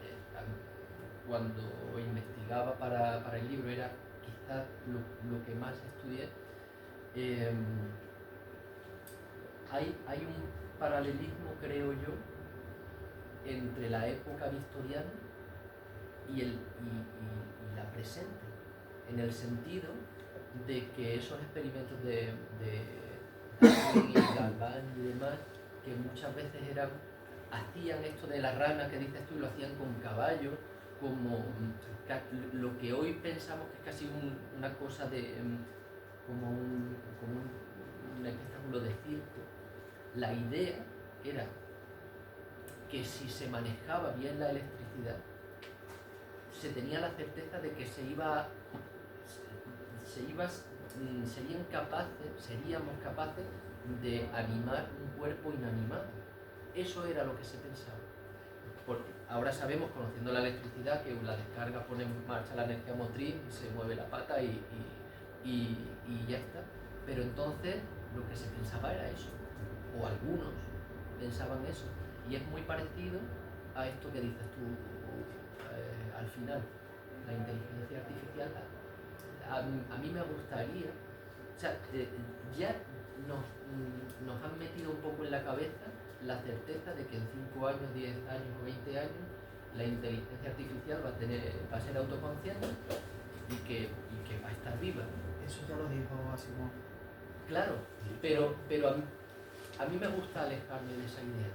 cuando investigaba para el libro era quizás lo que más estudié, hay un paralelismo, creo yo, entre la época victoriana y la presente, en el sentido de que esos experimentos de Darwin y Galván y demás, que muchas veces hacían esto de la rana que dices tú, y lo hacían con caballos, como lo que hoy pensamos que es casi una cosa como un espectáculo de circo. La idea era que si se manejaba bien la electricidad, se tenía la certeza de que seríamos capaces de animar un cuerpo inanimado. Eso era lo que se pensaba. Porque ahora sabemos, conociendo la electricidad, que la descarga pone en marcha la energía motriz, se mueve la pata y ya está. Pero entonces lo que se pensaba era eso, o algunos pensaban eso. Y es muy parecido a esto que dices tú al final, la inteligencia artificial. A mí me gustaría, o sea, ya nos han metido un poco en la cabeza la certeza de que en 5 años, 10 años o 20 años la inteligencia artificial va a ser autoconsciente y que va a estar viva. Eso ya lo dijo Asimov. Claro, pero a mí me gusta alejarme de esa idea,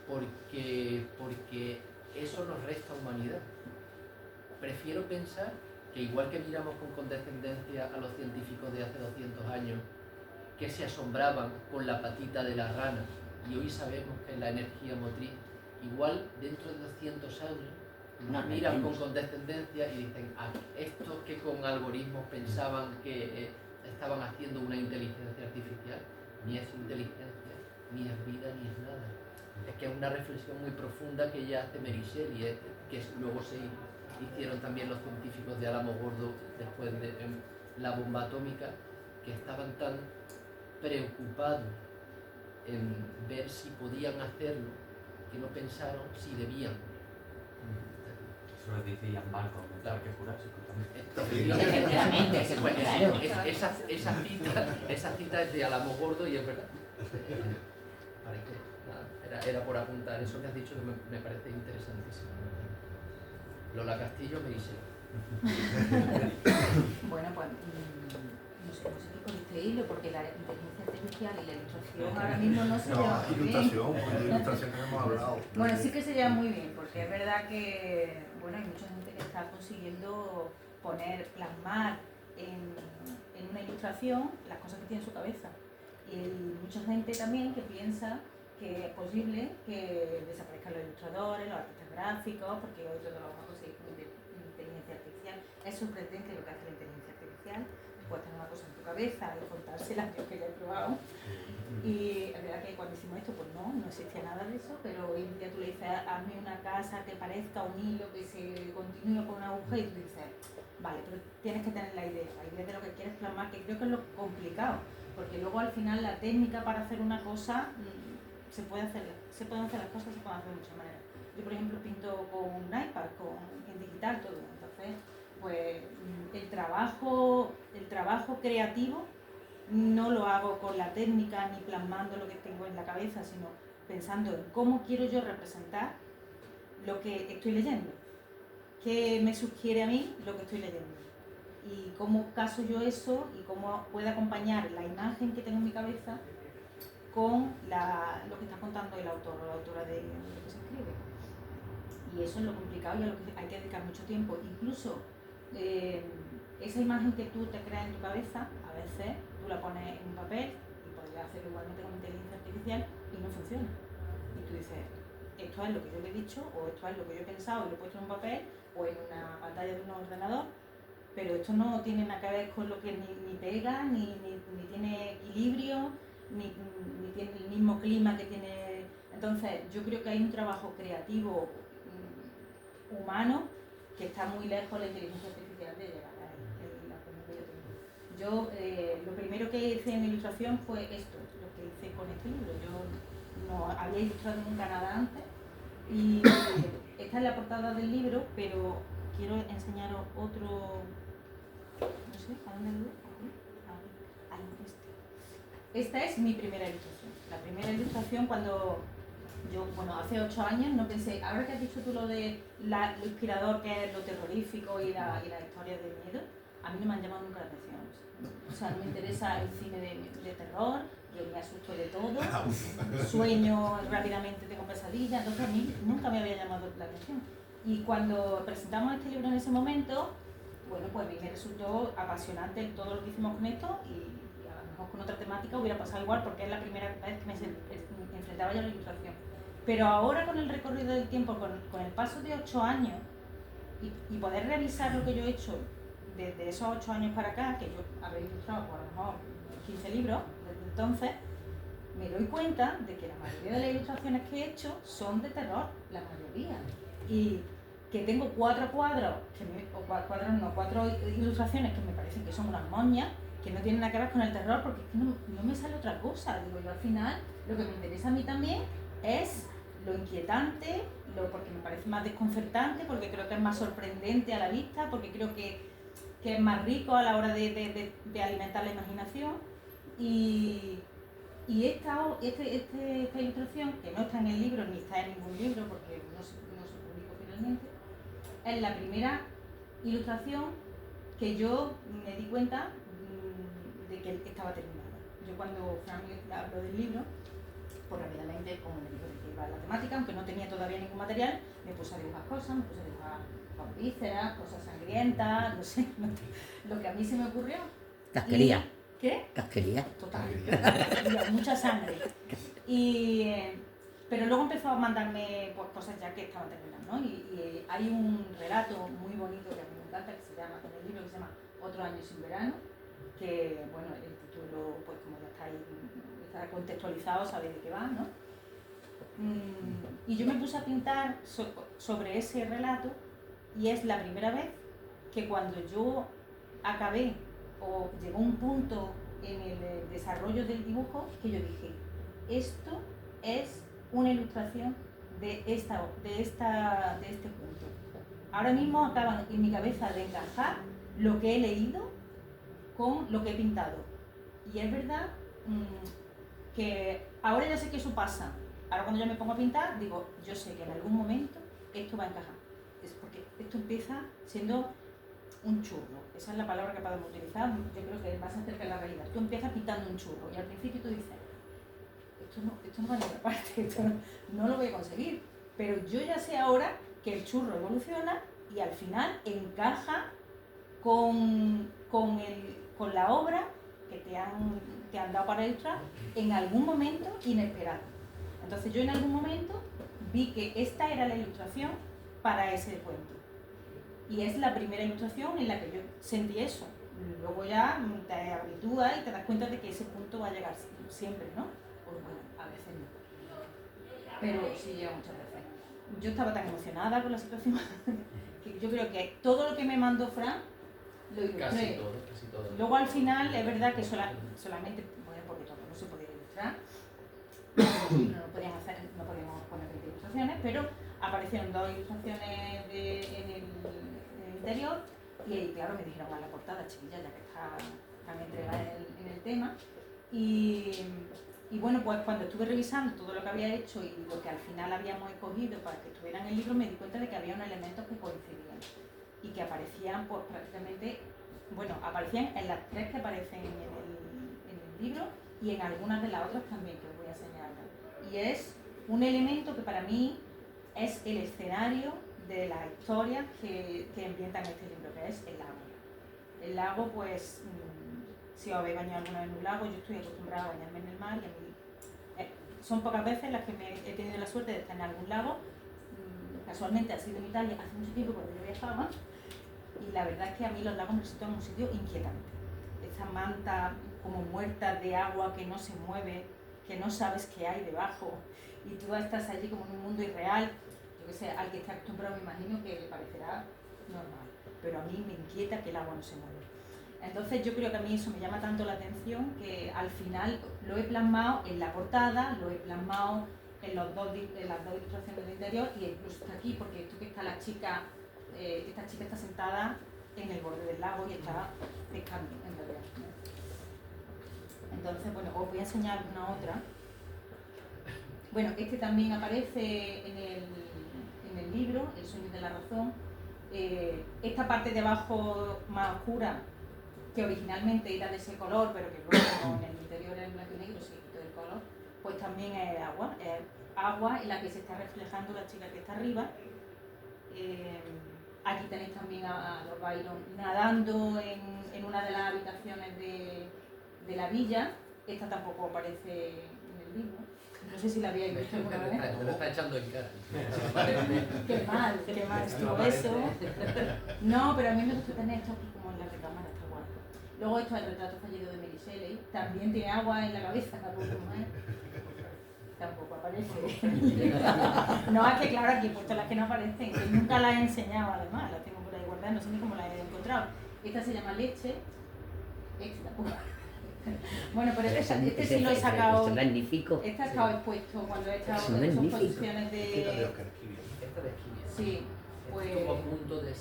porque eso nos resta humanidad. Prefiero pensar que, igual que miramos con condescendencia a los científicos de hace 200 años que se asombraban con la patita de la rana, y hoy sabemos que es la energía motriz, igual dentro de 200 años nos miran con condescendencia y dicen, estos que con algoritmos pensaban que estaban haciendo una inteligencia artificial, ni es inteligencia, ni es vida, ni es nada. es que es una reflexión muy profunda que ella hace Mary Shelley, luego se hicieron también los científicos de Alamogordo después de la bomba atómica, que estaban tan preocupados en ver si podían hacerlo que no pensaron si debían. Eso lo dice Ian Malcolm en Claro. Parque Jurásico también. Efectivamente, claro. Esa cita es de Alamogordo y es verdad. Era por apuntar eso que has dicho, que me parece interesantísimo. Lola Castillo me dice. Bueno, pues no sé con este hilo, porque la inteligencia artificial y la ilustración ahora mismo no se llevan muy bien. Ilustración que hemos hablado. Bueno, sí que se llevan muy bien, porque es verdad que bueno, hay mucha gente que está consiguiendo plasmar en una ilustración las cosas que tiene en su cabeza. Y hay mucha gente también que piensa que es posible que desaparezcan los ilustradores, los artistas gráficos, porque hoy todo lo vamos a conseguir con inteligencia artificial. Es sorprendente lo que hace la inteligencia artificial. Puedes tener una cosa en tu cabeza y contársela, yo que ya he probado. Y es verdad que cuando hicimos esto, pues no existía nada de eso, pero hoy en día tú le dices, hazme una casa que parezca un hilo que se continúe con una aguja y tú dices, vale, pero tienes que tener la idea de lo que quieres plasmar, que creo que es lo complicado, porque luego al final la técnica para hacer una cosa se pueden hacer las cosas, se pueden hacer de muchas maneras. Yo, por ejemplo, pinto con un iPad, en digital todo, entonces, pues el trabajo creativo no lo hago con la técnica ni plasmando lo que tengo en la cabeza, sino pensando en cómo quiero yo representar lo que estoy leyendo, qué me sugiere a mí lo que estoy leyendo y cómo caso yo eso y cómo puedo acompañar la imagen que tengo en mi cabeza con lo que está contando el autor o la autora de lo que se escribe. Y eso es lo complicado y a lo que hay que dedicar mucho tiempo. Incluso esa imagen que tú te creas en tu cabeza, a veces tú la pones en un papel y podrías hacerlo igualmente con inteligencia artificial y no funciona. Y tú dices, esto es lo que yo le he dicho, o esto es lo que yo he pensado y lo he puesto en un papel o en una pantalla de un ordenador, pero esto no tiene nada que ver con lo que ni pega, ni tiene equilibrio, ni tiene el mismo clima que tiene. Entonces, yo creo que hay un trabajo creativo humano que está muy lejos de la inteligencia artificial de llegar a la forma que yo tengo. Yo lo primero que hice en ilustración fue esto, lo que hice con este libro. Yo no había ilustrado nunca nada antes y esta es la portada del libro, pero quiero enseñaros otro, no sé, ¿a dónde lo veo? Esta es mi primera ilustración. La primera ilustración cuando yo, hace 8 años no pensé, ahora que has dicho tú lo de lo inspirador que es lo terrorífico y la historia de miedo, a mí no me han llamado nunca la atención. O sea, no me interesa el cine de terror, yo me asusto de todo, sueño rápidamente, tengo pesadillas, entonces a mí nunca me había llamado la atención. Y cuando presentamos este libro en ese momento, bueno, pues a mí me resultó apasionante todo lo que hicimos con esto y a lo mejor con otra temática hubiera pasado igual porque es la primera vez que me enfrentaba yo a la ilustración. Pero ahora con el recorrido del tiempo, con el paso de 8 años y poder revisar lo que yo he hecho desde esos 8 años para acá, que yo habré ilustrado por a lo mejor 15 libros desde entonces, me doy cuenta de que la mayoría de las ilustraciones que he hecho son de terror, la mayoría. Y que tengo 4 cuadros, cuatro ilustraciones que me parecen que son unas moñas, que no tienen nada que ver con el terror, porque es que no me sale otra cosa. Digo, yo al final, lo que me interesa a mí también es lo inquietante, porque me parece más desconcertante, porque creo que es más sorprendente a la vista, porque creo que es más rico a la hora de alimentar la imaginación. Y esta ilustración, que no está en el libro, ni está en ningún libro, porque no se publicó finalmente, es la primera ilustración que yo me di cuenta de que estaba terminada. Yo cuando Fran me habló del libro, pues rápidamente, como me dijo de que iba la temática, aunque no tenía todavía ningún material, me puse a dibujar cosas, me puse a dibujar con vísceras, cosas sangrientas, no sé, lo que a mí se me ocurrió. Casquería. ¿Qué? Casquería. Total, mucha sangre. Pero luego empezó a mandarme pues, cosas ya que estaban terminadas, ¿no? Y hay un relato muy bonito que a mí me encanta, que se llama, en el libro que se llama Otro año sin verano, que, bueno, el título, pues como ya está ahí, está contextualizado, sabéis de qué va, ¿no? Y yo me puse a pintar sobre ese relato y es la primera vez que cuando yo acabé o llegó un punto en el desarrollo del dibujo que yo dije, esto es una ilustración de este punto. Ahora mismo acaban en mi cabeza de encajar lo que he leído con lo que he pintado. Y es verdad que ahora ya sé que eso pasa. Ahora cuando yo me pongo a pintar, digo, yo sé que en algún momento esto va a encajar. Es porque esto empieza siendo un churro. Esa es la palabra que podemos utilizar. Yo creo que es más cerca de la realidad. Tú empiezas pintando un churro y al principio tú dices, esto no va a ninguna parte, esto no lo voy a conseguir. Pero yo ya sé ahora que el churro evoluciona y al final encaja con la obra que te han dado para ilustrar en algún momento inesperado. Entonces yo en algún momento vi que esta era la ilustración para ese cuento. Y es la primera ilustración en la que yo sentí eso. Luego ya te habitúas y te das cuenta de que ese punto va a llegar siempre, ¿no? Pues bueno, a veces no. Pero sí llega muchas veces. Yo estaba tan emocionada con la situación que yo creo que todo lo que me mandó Fran lo ilustré. Casi todo. Luego al final es verdad que solamente, bueno, porque todo no se podía ilustrar, no podíamos poner 20 ilustraciones, pero aparecieron 2 ilustraciones en el interior y claro me dijeron a la portada, chiquilla, ya que está tan entregada en el tema. Y bueno, pues cuando estuve revisando todo lo que había hecho y lo que al final habíamos escogido para que estuviera en el libro, me di cuenta de que había unos elementos que coincidían y que aparecían pues prácticamente, bueno, aparecían en las 3 que aparecen en el libro y en algunas de las otras también que os voy a señalar. Y es un elemento que para mí es el escenario de la historia que ambientan este libro, que es el lago. El lago, pues, si os habéis bañado alguna vez en un lago, yo estoy acostumbrada a bañarme en el mar y a mí son pocas veces las que he tenido la suerte de estar en algún lago. Casualmente ha sido en Italia hace mucho tiempo cuando yo viajaba y la verdad es que a mí los lagos me resultan un sitio inquietante. Esa manta como muerta de agua que no se mueve, que no sabes qué hay debajo y tú estás allí como en un mundo irreal. Yo que sé, al que está acostumbrado me imagino que le parecerá normal, pero a mí me inquieta que el agua no se mueve. Entonces yo creo que a mí eso me llama tanto la atención que al final lo he plasmado en la portada, lo he plasmado en las dos ilustraciones del interior y incluso está aquí porque esto que está esta chica está sentada en el borde del lago y está pescando en realidad. Entonces, bueno, os voy a enseñar una otra. Bueno, este también aparece en el libro, El sueño de la razón. Esta parte de abajo más oscura, que originalmente era de ese color, pero que luego en el interior era en blanco y negro, se quitó el color, pues también es agua en la que se está reflejando la chica que está arriba. Aquí tenéis también a Lord Byron nadando en una de las habitaciones de la villa. Esta tampoco aparece en el libro. No sé si la habíais visto alguna vez. Me lo está echando en cara. Qué mal estuvo eso. No, pero a mí me gusta tener esto aquí como en la recámara, está guay. Luego esto es el retrato fallido de Mary Shelley. También tiene agua en la cabeza, tampoco aparece. No, es que claro, aquí he puesto las que no aparecen, que nunca las he enseñado además, las tengo por ahí guardadas, no sé ni cómo las he encontrado. Esta se llama Leche. Esta tampoco. Bueno, pero este sí lo he sacado. Es magnífico. Este ha estado expuesto cuando he estado Es en esas magnífico. exposiciones de de. Oscar Esquivia. Esta de Esquivia. Sí, pues. Estuvo a punto de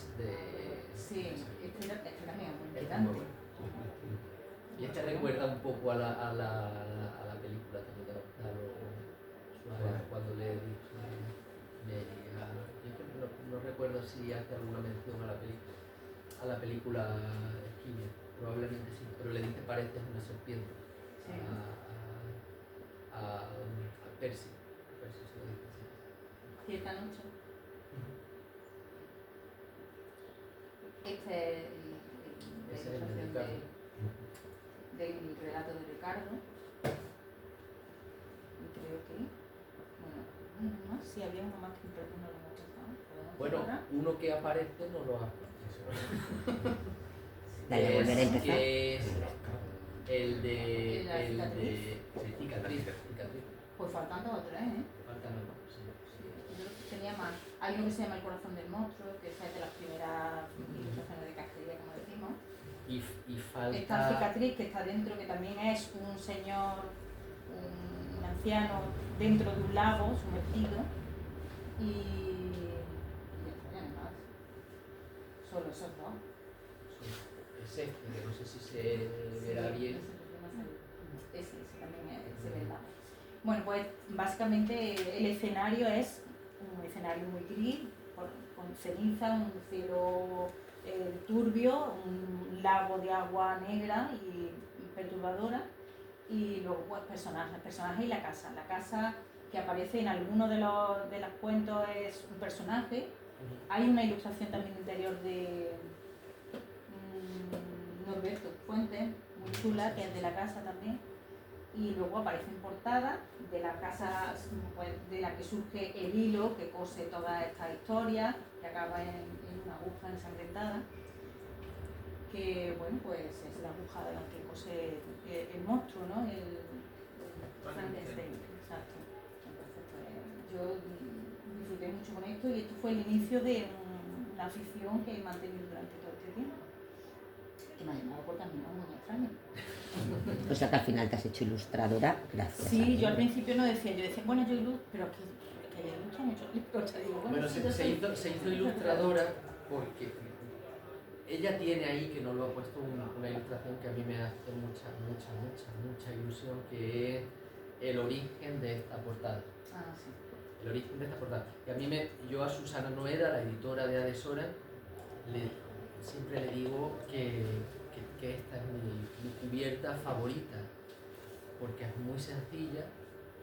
Sí, este también es muy Este inquietante. Y este recuerda un poco a la película también de Gonzalo Suárez, cuando le he dicho yo no recuerdo si hace alguna mención a la película Esquivia, probablemente sí, pero le dice pareces una serpiente Sí. a Percy se lo dice así. Cierta noche. Este es la Ese es el de ilustración Ricardo. del relato de Ricardo. Y creo que, bueno, no más, si había uno más que no lo hemos tocado. Bueno, uno que aparece no lo ha Dale, volver a empezar. que es el de La cicatriz. cicatriz. Pues faltan 2 o 3, ¿eh? Faltan los dos, sí. Sí, yo tenía más. Hay uno que se llama El corazón del monstruo, que esa es de las primeras ilustraciones de cacería, como decimos. Y falta... Esta cicatriz que está dentro, que también es un señor, un anciano, dentro de un lago sumergido. Y ya está, ya no hay más. Solo esos dos. Ese, que no sé si se verá bien. Ese también se ve el lago. Bueno, pues básicamente el escenario es un escenario muy gris, con ceniza, un cielo turbio, un lago de agua negra y perturbadora, y luego pues personajes y la casa. La casa que aparece en alguno de los cuentos es un personaje. Hay una ilustración también interior de Norberto Fuentes, muy chula, que es de la casa también. Y luego aparecen portadas de la casa, pues, de la que surge el hilo que cose toda esta historia, que acaba en una aguja ensangrentada, que bueno, pues es la aguja de la que cose el monstruo, ¿no? El Frankenstein, exacto. Entonces, pues, yo disfruté mucho con esto, y esto fue el inicio de una afición que he mantenido durante todo este tiempo, que me ha llamado por caminos muy extraños. O sea que al final te has hecho ilustradora, gracias. Sí, yo al principio no decía, yo decía, bueno, yo ilustro, pero que ella ilustra mucho libros, digo, Bueno, sí, yo soy- se hizo ilustradora porque ella tiene ahí, que nos lo ha puesto, una ilustración que a mí me hace mucha ilusión, que es el origen de esta portada. Ah, sí. El origen de esta portada. Y a mí yo a Susana Noeda, la editora de Adesora, siempre le digo que esta es mi cubierta favorita, porque es muy sencilla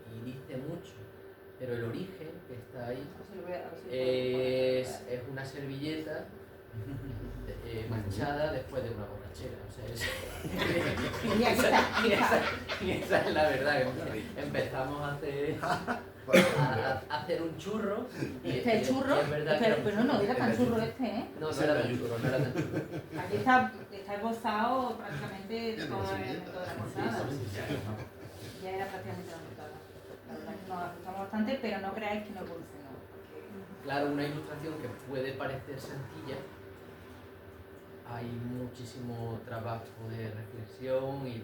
y dice mucho, pero el origen que está ahí es una servilleta manchada después de una borrachera. O sea, y esa es la verdad. Empezamos a hacer un churro. Este es churro, y es verdad que pero no era tan churro este, ¿eh? no era tan churro, no era tan churro. Aquí está esbozado prácticamente toda la portada. Ya era prácticamente la portada. La verdad es que nos ajustamos bastante, pero no creáis que no evolucionó. Claro, una ilustración que puede parecer sencilla, hay muchísimo trabajo de reflexión y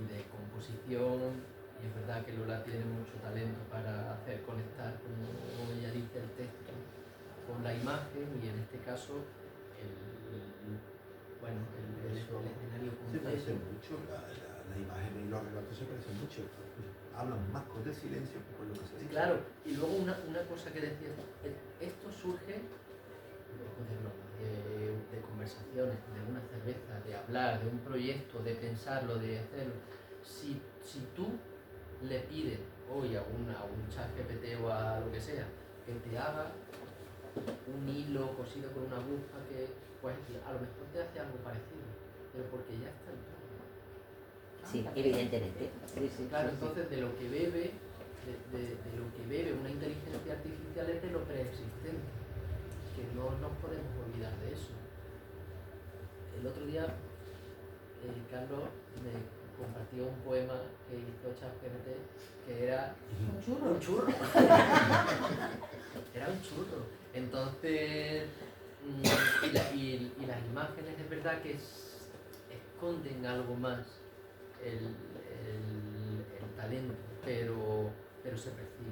de composición, y es verdad que Lola tiene mucho talento para hacer conectar, como ella dice, el texto con la imagen, y en este caso el escenario Se parece completo. mucho, la imagen y los relatos se parecen mucho. Hablan más con el silencio que con lo que se dice. Claro, y luego una cosa que decía, esto surge de bromas, de conversaciones, de una cerveza, de hablar, de un proyecto, de pensarlo, de hacerlo. Si tú le pides hoy a un chat GPT o a lo que sea, que te haga un hilo cosido con una aguja, que pues a lo mejor te hace algo parecido, pero porque ya está en todo. Sí, evidentemente. Sí, Claro, sí, sí. entonces de lo que bebe, de lo que bebe una inteligencia artificial es de lo preexistente, que no nos podemos olvidar de eso. El otro día Carlos me compartió un poema que hizo ChatGPT, que era Un churro. un churro. Era un churro. Entonces, y las imágenes es verdad que esconden algo más el talento, pero se percibe.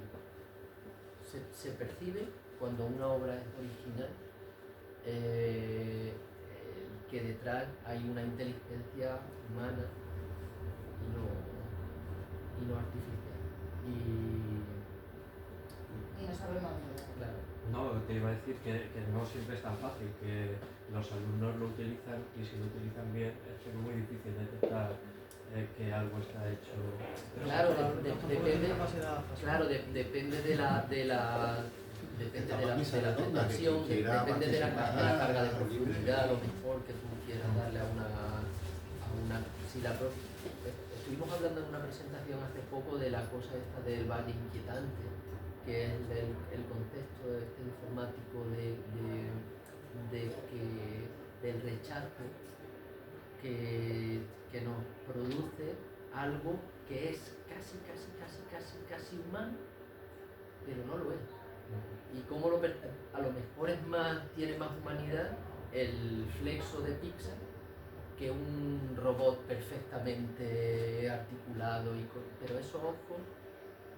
Se percibe cuando una obra es original, que detrás hay una inteligencia humana y no artificial. Y no sabemos dónde. Claro. No, te iba a decir que no siempre es tan fácil, que los alumnos lo utilizan, y si lo utilizan bien es muy difícil detectar que algo está hecho. Claro, Depende depende de la tensión, depende de la carga de profundidad, a lo mejor que tú quieras darle a una estuvimos hablando en una presentación hace poco de la cosa esta del valle inquietante, que es el concepto este informático del rechazo que nos produce algo que es casi humano, pero no lo es. Y cómo a lo mejor tiene más humanidad el flexo de Pixar que un robot perfectamente articulado, pero esos ojos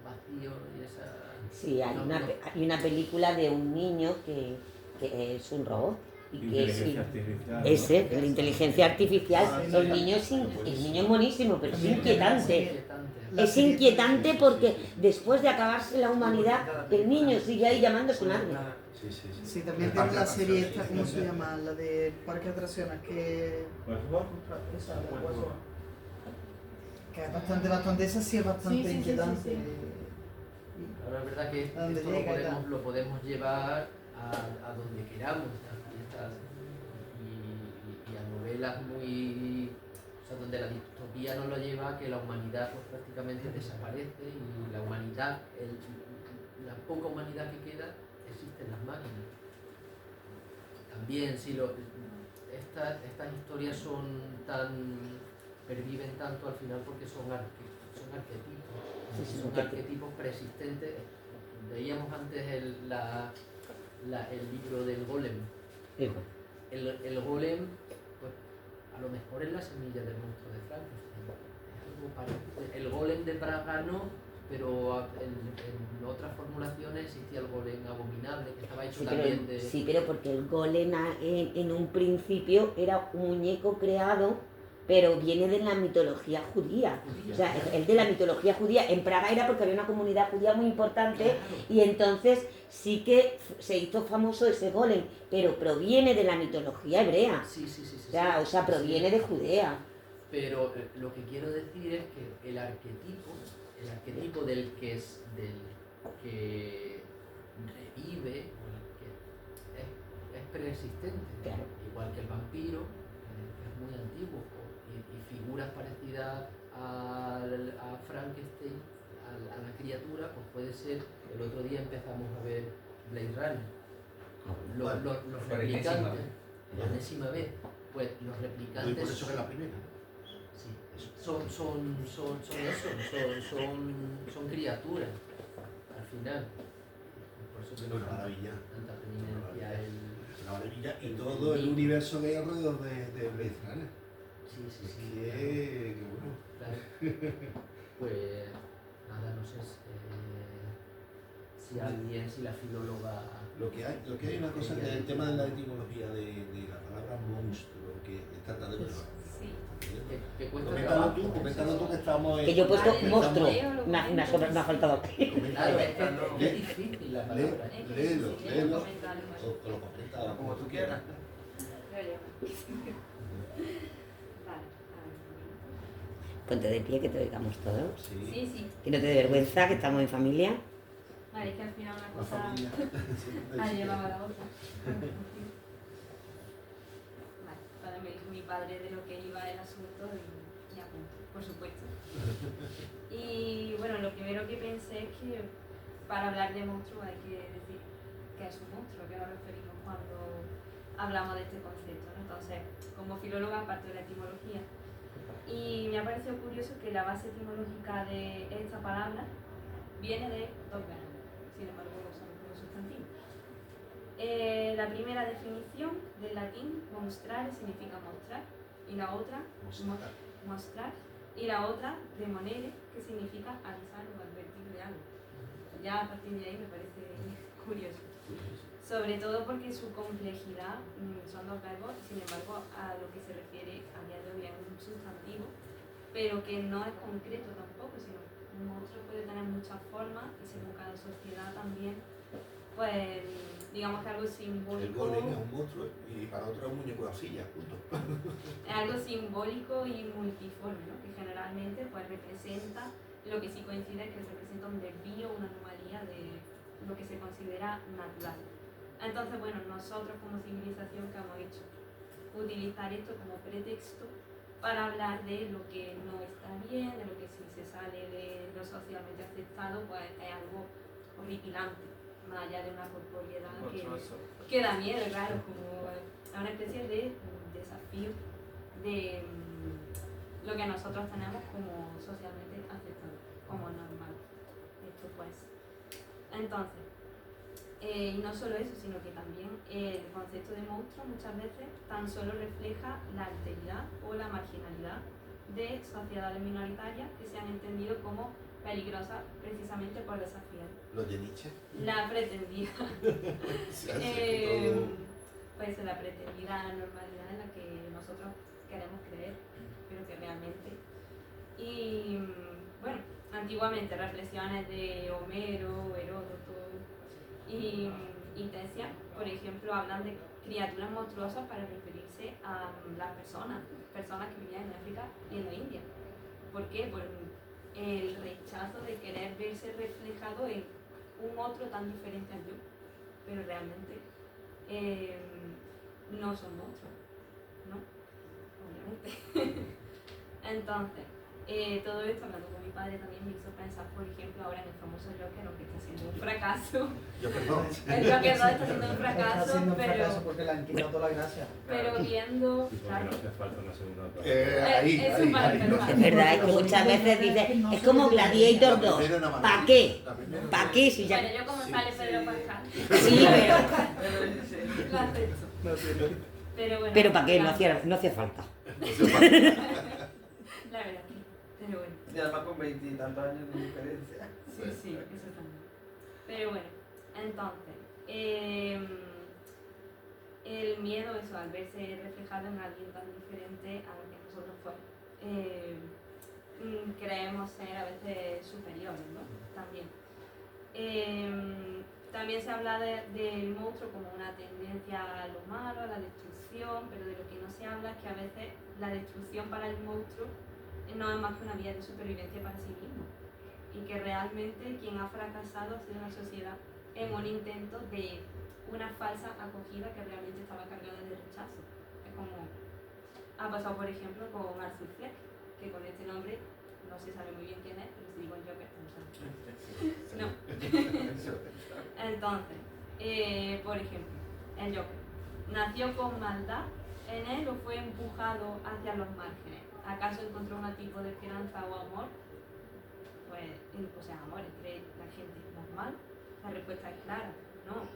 vacíos y esa... Sí, hay una película de un niño que es un robot. Y que Inteligencia artificial, ¿no? ese, la inteligencia artificial, el niño es monísimo, pero es inquietante. Es inquietante porque después de acabarse la humanidad, el niño sigue ahí llamando a su madre. Sí, también tiene la serie esta, ¿cómo se llama? La de Parque de Atracciones, que... Esa, de Westworld. Que es bastante, esa sí es bastante inquietante. Ahora es verdad que esto ¿Dónde llega y tal? lo podemos llevar a donde queramos, y a novelas muy... O sea, donde la distopía nos lo lleva a que la humanidad pues, prácticamente desaparece y la humanidad, la poca humanidad que queda, existe en las máquinas. También, si estas historias perviven tanto al final porque son arquetipos. Son arquetipos persistentes. Veíamos antes el libro del golem. El golem, pues, a lo mejor es la semilla del monstruo de Frankenstein. Es algo parecido. El golem de Praga no, pero en otras formulaciones existía el golem abominable, que estaba hecho también de... Sí, pero porque el golem en un principio era un muñeco creado, pero viene de la mitología judía. O sea, el de la mitología judía en Praga era porque había una comunidad judía muy importante, claro. Y entonces sí que se hizo famoso ese golem, pero proviene de la mitología hebrea. Sí. O sea, proviene de Judea. Pero lo que quiero decir es que el arquetipo del que revive, es preexistente, claro. Igual que el vampiro, que es muy antiguo, y figuras parecidas a Frankenstein, a la criatura, pues puede ser. El otro día empezamos a ver Blade Runner, los replicantes, la enésima vez, pues los replicantes... por eso que es la primera. Sí, son criaturas, al final. Por eso que Una maravilla. Tanta preeminencia. Una maravilla. Y todo el universo que hay alrededor de Blade Runner. Sí. Que bueno. Claro. Pues nada, no sé si la filóloga... Lo que hay una cosa que es el tema de la etimología de la palabra monstruo, que trata de verdad. Coméntalo tú que estamos... Que yo he puesto monstruo, me ha faltado. Claro, es difícil la palabra. Léelo, o lo comentas como tú quieras. Ponte de pie que te oigamos todos. Sí. Que no te dé vergüenza, que estamos en familia. Vale, es que al final una cosa ha llevado a la otra. Vale, ahora me dijo mi padre de lo que iba el asunto y apunto, por supuesto. Y bueno, lo primero que pensé es que para hablar de monstruo hay que decir que es un monstruo, que nos referimos cuando hablamos de este concepto, ¿no? Entonces, como filóloga parto de la etimología. Y me ha parecido curioso que la base etimológica de esta palabra viene de dos verbos, sin embargo son como sustantivos. La primera definición del latín, mostrare, significa mostrar, y la otra, mostrar, y la otra, demonere, que significa avisar o advertir de algo. Ya a partir de ahí me parece curioso. Sobre todo porque su complejidad son dos verbos, sin embargo a lo que se refiere a día de hoy es un sustantivo, pero que no es concreto tampoco, sino un monstruo puede tener muchas formas y según cada sociedad también, pues digamos que algo simbólico. El golem es un monstruo y para otro es un muñeco de arcilla, punto. Es algo simbólico y multiforme, ¿no? Que generalmente pues representa, lo que sí coincide es que representa un desvío, una anomalía de lo que se considera natural. Entonces, bueno, nosotros como civilización, ¿qué hemos hecho? Utilizar esto como pretexto para hablar de lo que no está bien, de lo que si se sale de lo socialmente aceptado, pues es algo horripilante, más allá de una corporeidad que da miedo, claro, como una especie de desafío de lo que nosotros tenemos como socialmente aceptado, como normal. Esto pues. Entonces, y no solo eso, sino que también el concepto de monstruo muchas veces tan solo refleja la alteridad o la marginalidad de sociedades minoritarias que se han entendido como peligrosas precisamente por desafiar Los de Nietzsche. la pretendida Se hace todo- pues la pretendida normalidad en la que nosotros queremos creer, pero que realmente. Y bueno, antiguamente reflexiones de Homero, Heródoto y Tesias, por ejemplo, hablan de criaturas monstruosas para referirse a las personas que vivían en África y en la India. ¿Por qué? Por el rechazo de querer verse reflejado en un otro tan diferente al yo, pero realmente no son monstruos, ¿no? Obviamente. Entonces, todo esto, hablando con mi padre, también me hizo pensar, por ejemplo, ahora en el famoso Joker, aunque está siendo un fracaso. Yo perdón. El Joker no está siendo un Está fracaso, haciendo un pero, fracaso porque le han quitado toda la gracia. pero viendo. Y porque Claro, no hace falta una segunda parte. Eso para empezar. Es verdad, es que muchas veces dices, es como Gladiator 2. ¿Para qué? ¿Para qué? Si ya... Bueno, yo como sale Pedro Pascal, Sí, lo acepto. Pero bueno. pero ¿para qué? claro, No hacía falta. La verdad, pero bueno. Y además con 20 y tantos años de diferencia. Sí, eso también. Pero bueno, entonces, el miedo, eso, al verse reflejado en alguien tan diferente a lo que nosotros creemos ser a veces superiores, ¿no? También. También se habla del monstruo como una tendencia a lo malo, a la destrucción, pero de lo que no se habla es que a veces la destrucción para el monstruo no es más que una vía de supervivencia para sí mismo. Y que realmente quien ha fracasado ha sido la sociedad en un intento de una falsa acogida que realmente estaba cargada de rechazo. Es como ha pasado, por ejemplo, con Arthur Fleck, que con este nombre no se sabe muy bien quién es, pero si digo el Joker, no sabe. No. Entonces, por ejemplo, el Joker nació con maldad en él o fue empujado hacia los márgenes. ¿Acaso encontró un tipo de esperanza o amor? Pues, o sea, amor entre la gente normal. La respuesta es clara, no.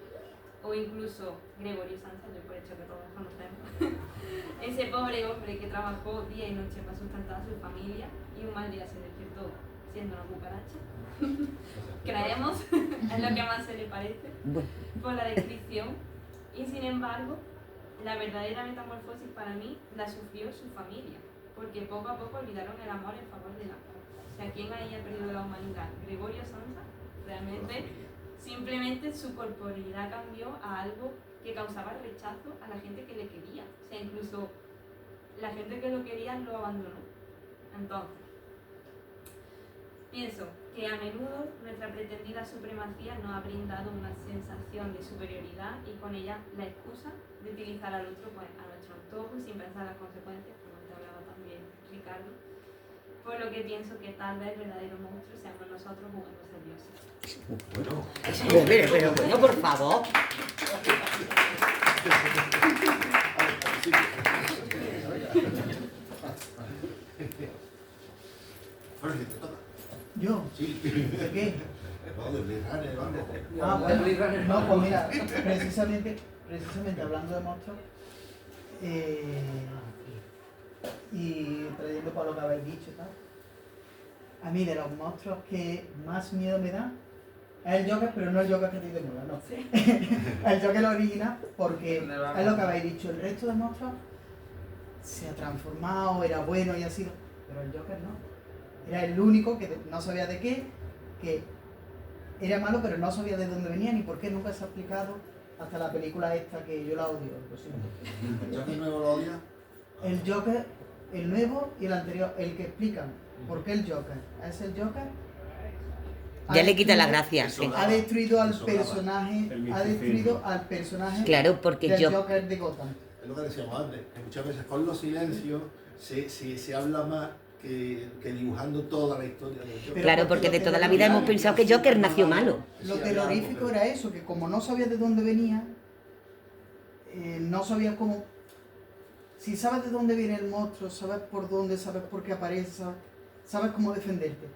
O incluso Gregorio Sansa, yo por hecho que todos conocemos. Ese pobre hombre que trabajó día y noche para sustentar a su familia y un mal día se despertó siendo una cucaracha. Creemos, es lo que más se le parece por la descripción. Y sin embargo, la verdadera metamorfosis para mí la sufrió su familia, porque poco a poco olvidaron el amor en favor de la paz. O sea, ¿quién ahí ha perdido la humanidad? Gregorio Sansa, realmente, simplemente su corporalidad cambió a algo que causaba rechazo a la gente que le quería. O sea, incluso la gente que lo quería lo abandonó. Entonces, pienso que a menudo nuestra pretendida supremacía nos ha brindado una sensación de superioridad y con ella la excusa de utilizar al otro pues, a nuestro antojo y sin pensar las consecuencias, como te hablaba también Ricardo. Por lo que pienso que tal vez el verdadero monstruo seamos nosotros jugando a ser dioses. Bueno. Pero bueno, por favor. Jorge, te toca. ¿Yo? Sí. ¿De qué? No, de Blade Runner, vamos. Ah, bueno. No, pues mira, precisamente hablando de monstruos, y trayendo para lo que habéis dicho y tal, a mí de los monstruos que más miedo me da es el Joker, pero no el Joker que te mola, no. Sí. El Joker original, porque es lo que habéis dicho, el resto de monstruos se ha transformado, era bueno y ha sido, pero el Joker no. Era el único que no sabía de qué, que era malo, pero no sabía de dónde venía ni por qué, nunca se ha explicado hasta la película esta que yo la odio, lo siento. ¿El Joker nuevo lo odia? El Joker, el nuevo y el anterior, el que explican por qué el Joker es el Joker. Ya le quita la gracia. Eso Sí. da. Ha destruido al Eso personaje, El ha destruido al personaje Claro, porque del yo... Joker de Gotham. Es lo que decíamos antes, que muchas veces con los silencios se habla más que dibujando toda la historia del Joker. Claro, porque de toda la vida hemos pensado que Joker nació malo. Lo terrorífico era eso, que como no sabía de dónde venía, no sabía cómo si sabes de dónde viene el monstruo, sabes por dónde, sabes por qué aparece, sabes cómo defenderte.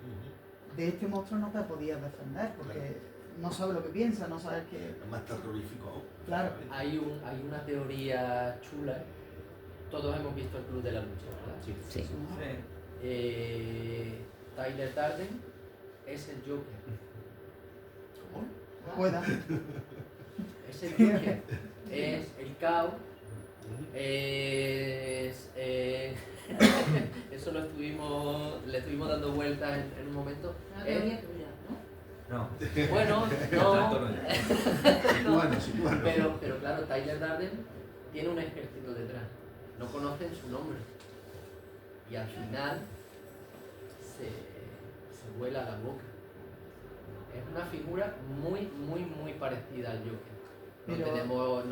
De este monstruo no te podías defender porque no sabes lo que piensa, no sabes qué... Es más terrorífico aún. Claro. Hay una teoría chula. Todos hemos visto el Club de la Lucha, ¿verdad? Sí. Sí. Tyler Durden es el Joker. ¿Cómo? Pueda. Es el Joker. Es el caos. Eso le estuvimos dando vueltas en un momento. Una teoría tuya, ¿no? No. Bueno, no. Situano. Pero claro, Tyler Durden tiene un ejército detrás. No conocen su nombre. Y al final se vuela la boca. Es una figura muy parecida al Joker. No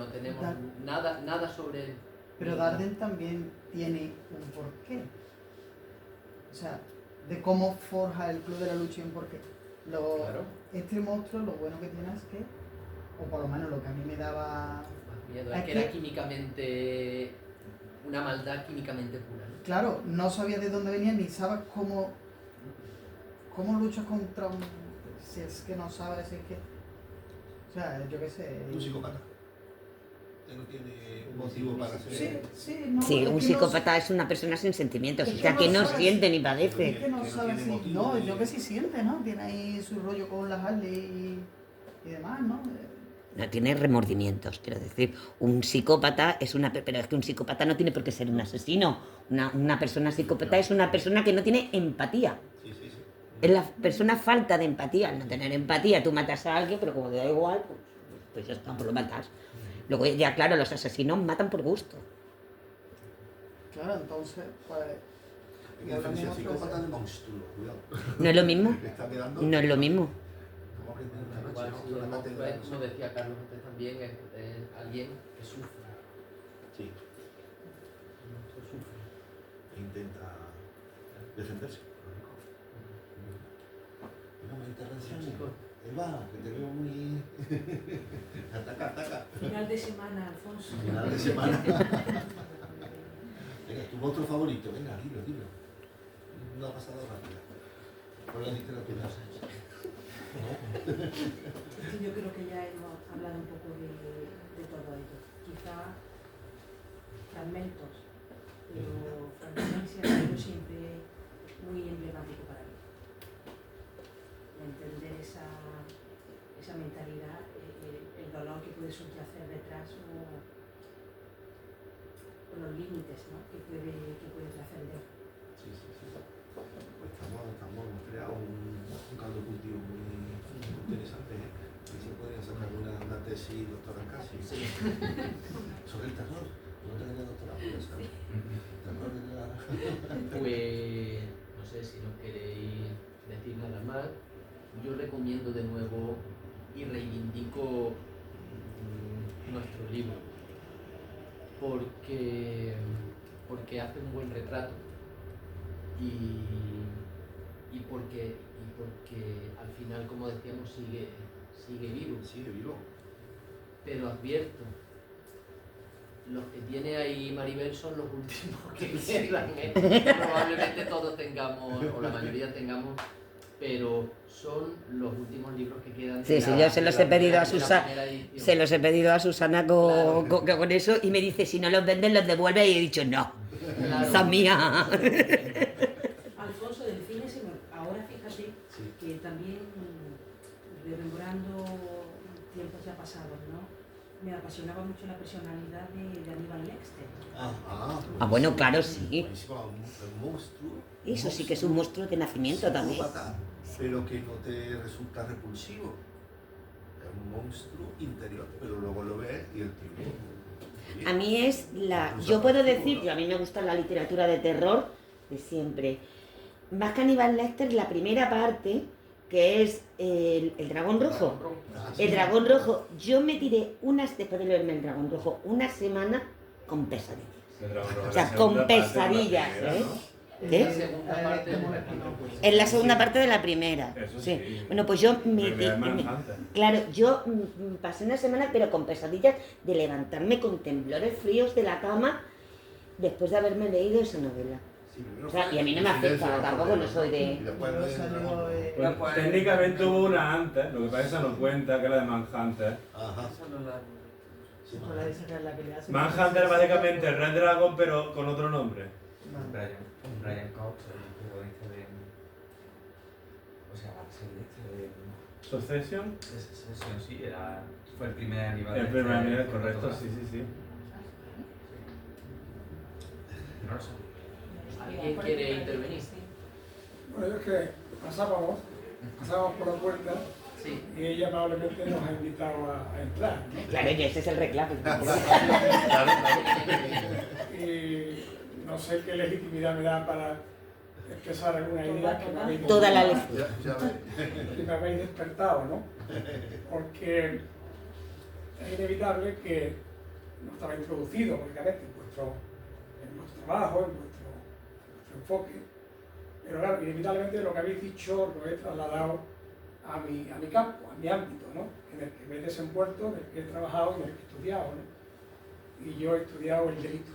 tenemos nada sobre él. Pero Darden también tiene un porqué. O sea, de cómo forja el Club de la Lucha y un porqué. Claro. Este monstruo lo bueno que tiene es que, o por lo menos lo que a mí me daba... Miedo. Es que era químicamente, una maldad químicamente pura, ¿no? Claro, no sabía de dónde venía ni sabes cómo luchas contra un... Si es que no sabes, si es que... O sea, yo qué sé... Un psicópata. Que no tiene motivo para ser... Sí, no, Sí, es un que psicópata es una persona sin sentimientos, es o que sea, no que no sabes- siente ni Es padece. que no Que no sabes tiene si... motivo No, de- yo que sí siente, ¿no? Tiene ahí su rollo con las Harley y demás, ¿no? No tiene remordimientos, quiero decir. Un psicópata es una... Pero es que un psicópata no tiene por qué ser un asesino. Una persona psicópata es una persona que no tiene empatía. Sí. Es la persona falta de empatía. Al no tener empatía, tú matas a alguien, pero como te da igual, pues ya está, pues lo matas. Luego ya, claro, los asesinos matan por gusto. Claro, entonces, pues... Hay que diferenciar psicópata de monstruo, cuidado. ¿No es lo mismo? Me está quedando... No es lo mismo. Vamos a aprender esta noche, Igual, vamos si a una hemos cátedra. visto, como decía Carlos antes también, es alguien que sufre. Sí, Que sufre. e intenta defenderse. Una intervención. Eva, que te veo muy... Ataca. Final de semana, Alfonso. Final de semana. Venga, tu monstruo favorito, venga, dilo. Una pasada rápida. Por la literatura. Yo creo que ya hemos hablado un poco de todo ello. Quizá fragmentos, pero Frankenstein ha sido siempre muy emblemático para mí. Entender esa mentalidad, el dolor que puede subyacer detrás o los límites, ¿no? que puede trascender. Sí. Pues hemos creado un caldo de cultivo muy interesante, ¿eh? Que se podría sacar una tesis doctoral casi. Sí. Sobre el terror. No tenía doctorado, ya sabes. Terror de la... Pues no sé si no queréis decir nada más. Yo recomiendo de nuevo y reivindico nuestro libro porque hace un buen retrato y porque al final, como decíamos, sigue vivo. Sigue vivo. Pero advierto, los que tiene ahí Maribel son los últimos que quedan, ¿eh? Probablemente todos tengamos, o la mayoría tengamos, pero son los últimos libros que quedan. Sí, yo se los he pedido a Susana con eso y me dice, si no los venden, los devuelve, y he dicho, no, Claro. esa mía. Alfonso, del cine, ahora fíjate que también, rememorando tiempos ya pasados, ¿no? Me apasionaba mucho la personalidad de Aníbal Lecter. Bueno, claro, sí. Buenísimo, un monstruo. Eso sí que es un monstruo de nacimiento también. Psicópata, pero que no te resulta repulsivo. Es un monstruo interior, pero luego lo ves y el tío... A mí es yo puedo decir, a mí me gusta la literatura de terror de siempre. Más que Aníbal Lecter, la primera parte, que es el dragón rojo. El dragón rojo, yo me tiré después de leerme el dragón rojo, una semana con pesadillas. O sea, con pesadillas, ¿eh? La segunda parte de la Es la segunda parte de la primera. Eso Sí. sí. Bueno, pues yo Me pasé una semana, pero con pesadillas de levantarme con temblores fríos de la cama después de haberme leído esa novela. O sea, y a mí no me afecta, tampoco no soy de... Pues, técnicamente hubo una antes, lo que pasa es que no cuenta, que es la de Manhunter. Ajá. Manhunter básicamente es Red Dragon, pero con otro nombre. Brian Cox, el protagonista de... O sea, la serie de... ¿Succession? Succession, sí, fue el primer animal. El primer animal, correcto, sí. No lo sé. ¿Alguien quiere intervenir? Bueno, es que pasábamos por la puerta y ella amablemente nos ha invitado a entrar, ¿no? Claro, y ese es el reclamo. Y no sé qué legitimidad me da para expresar alguna idea que me habéis Toda la lectura. que me habéis despertado, ¿no? Porque es inevitable que no estaba introducido, lógicamente, en vuestro trabajo, en vuestro enfoque, pero claro, inevitablemente lo que habéis dicho lo he trasladado a mi campo, a mi ámbito, ¿no? En el que me he desenvuelto, en el que he trabajado y en el que he estudiado, ¿no? Y yo he estudiado el delito.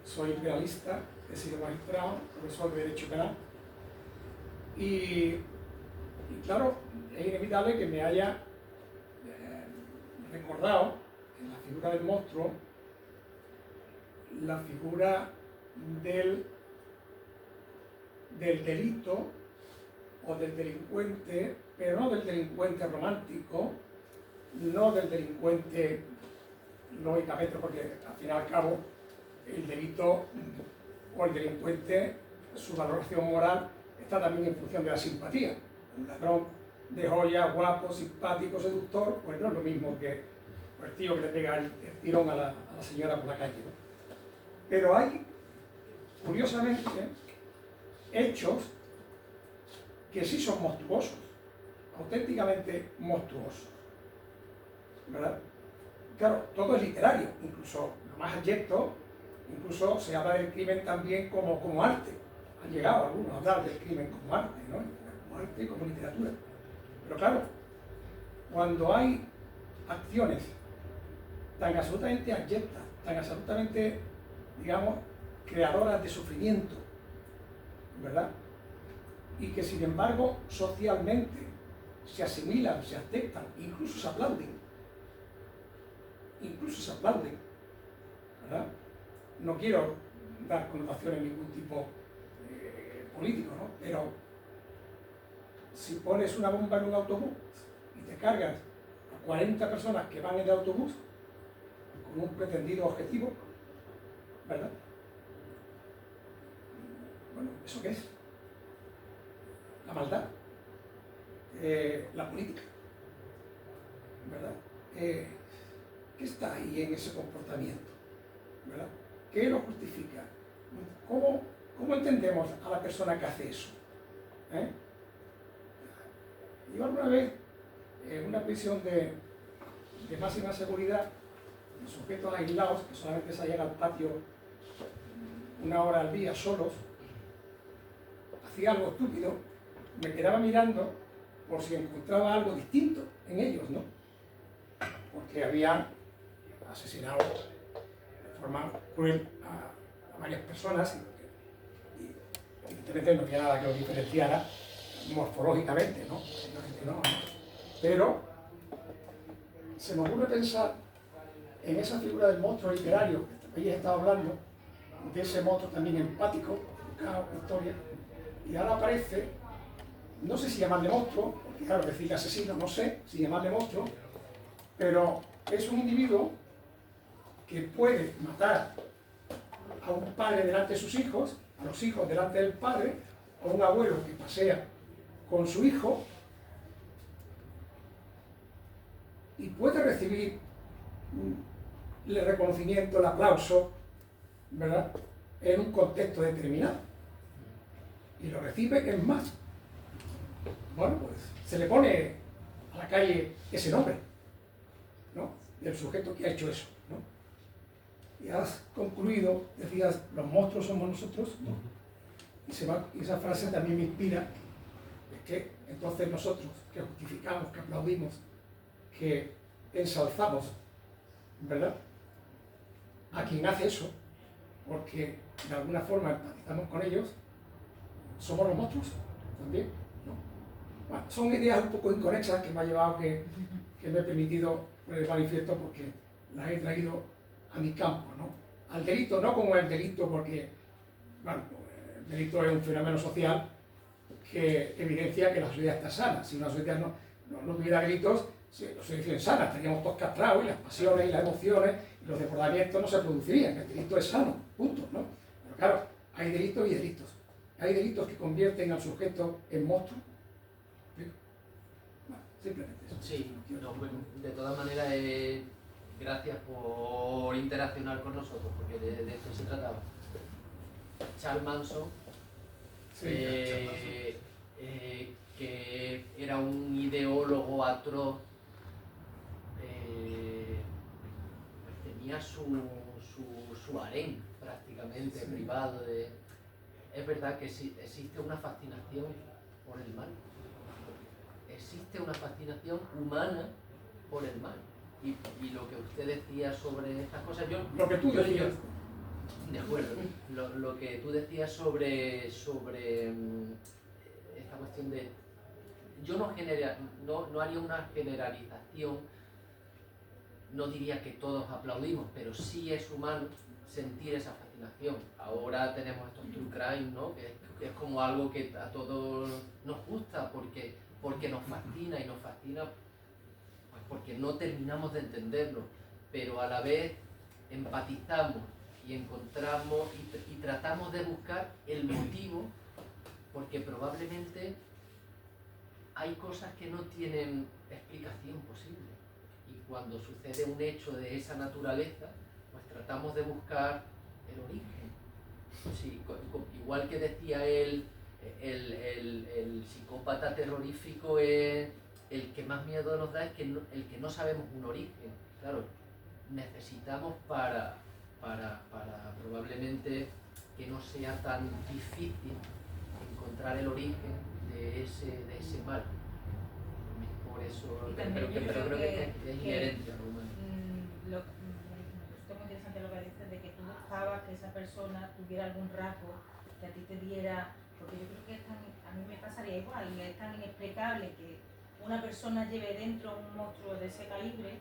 Soy penalista, he sido magistrado, profesor de Derecho Penal. Y claro, es inevitable que me haya recordado en la figura del monstruo la figura del delito o del delincuente, pero no del delincuente romántico, no del delincuente, lógicamente, porque al fin y al cabo el delito o el delincuente, su valoración moral está también en función de la simpatía. Un ladrón de joyas, guapo, simpático, seductor, pues no es lo mismo que el tío que le pega el tirón a la señora por la calle, ¿no? Pero hay, curiosamente, hechos que sí son monstruosos, auténticamente monstruosos, ¿verdad? Claro, todo es literario, incluso lo más abyecto, incluso se habla del crimen también como arte. Han llegado algunos a hablar del crimen como arte, ¿no? Como arte y como literatura. Pero claro, cuando hay acciones tan absolutamente abyectas, tan absolutamente, digamos, creadoras de sufrimiento, ¿verdad? Y que sin embargo socialmente se asimilan, se aceptan, incluso se aplauden, ¿verdad? No quiero dar connotaciones de ningún tipo político, ¿no? Pero si pones una bomba en un autobús y te cargas a 40 personas que van en el autobús con un pretendido objetivo, ¿verdad? Bueno, ¿eso qué es? La maldad, la política, ¿verdad? ¿Qué está ahí en ese comportamiento? ¿Verdad? ¿Qué lo justifica? ¿Cómo entendemos a la persona que hace eso? Yo alguna vez, en una prisión de máxima seguridad, sujetos aislados, que solamente salían al patio una hora al día solos, hacía algo estúpido, me quedaba mirando por si encontraba algo distinto en ellos, ¿no? Porque habían asesinado de forma cruel a varias personas y evidentemente no había nada que los diferenciara morfológicamente, ¿no? Pero se me ocurre pensar en esa figura del monstruo literario que habéis estado hablando, de ese monstruo también empático, historia, y ahora aparece, no sé si llamarle monstruo, porque claro, decir asesino, no sé si llamarle monstruo, pero es un individuo que puede matar a un padre delante de sus hijos, a los hijos delante del padre, o un abuelo que pasea con su hijo, y puede recibir el reconocimiento, el aplauso, ¿verdad?, en un contexto determinado. Y lo recibe, es más. Bueno, pues se le pone a la calle ese nombre, ¿no?, del sujeto que ha hecho eso, ¿no? Y has concluido, decías, los monstruos somos nosotros, ¿no? Y esa frase también me inspira, es que entonces nosotros, que justificamos, que aplaudimos, que ensalzamos, ¿verdad?, a quien hace eso, porque de alguna forma empatizamos con ellos, somos los monstruos también, ¿no? Bueno, son ideas un poco inconexas que me ha llevado, que me he permitido poner el manifiesto porque las he traído a mi campo, ¿no? Al delito, no como el delito, porque bueno, el delito es un fenómeno social que evidencia que la sociedad está sana. Si una sociedad no tuviera delitos, no sería sana, estaríamos todos castrados y las pasiones y las emociones y los desbordamientos no se producirían. El delito es sano, punto, ¿no? Pero claro, hay delitos y delitos. Hay delitos que convierten al sujeto en monstruo. Bueno, simplemente eso. Sí, no, pues, de todas maneras, gracias por interaccionar con nosotros, porque de esto se trataba. Charles Manson, Sí, que era un ideólogo atroz, tenía su harén prácticamente privado. Es verdad que existe una fascinación por el mal. Existe una fascinación humana por el mal. Y lo que usted decía sobre estas cosas, lo que tú decías. De acuerdo. Lo que tú decías sobre esta cuestión de... Yo no haría una generalización, no diría que todos aplaudimos, pero sí es humano sentir esa fascinación. Ahora tenemos estos true crime, ¿no? Que es como algo que a todos nos gusta porque nos fascina, y nos fascina pues porque no terminamos de entenderlo, pero a la vez empatizamos y encontramos y tratamos de buscar el motivo, porque probablemente hay cosas que no tienen explicación posible, y cuando sucede un hecho de esa naturaleza, pues tratamos de buscar el origen. Sí, igual que decía él, el psicópata terrorífico es el que más miedo nos da, es el que no sabemos un origen. Claro, necesitamos para probablemente que no sea tan difícil encontrar el origen de ese mal. Por eso creo que es inherente al humano. Me resulta muy interesante lo que dices de que tú buscabas que esa persona tuviera algún rasgo que a ti te diera, porque yo creo que a mí me pasaría igual, es tan inexplicable que una persona lleve dentro un monstruo de ese calibre,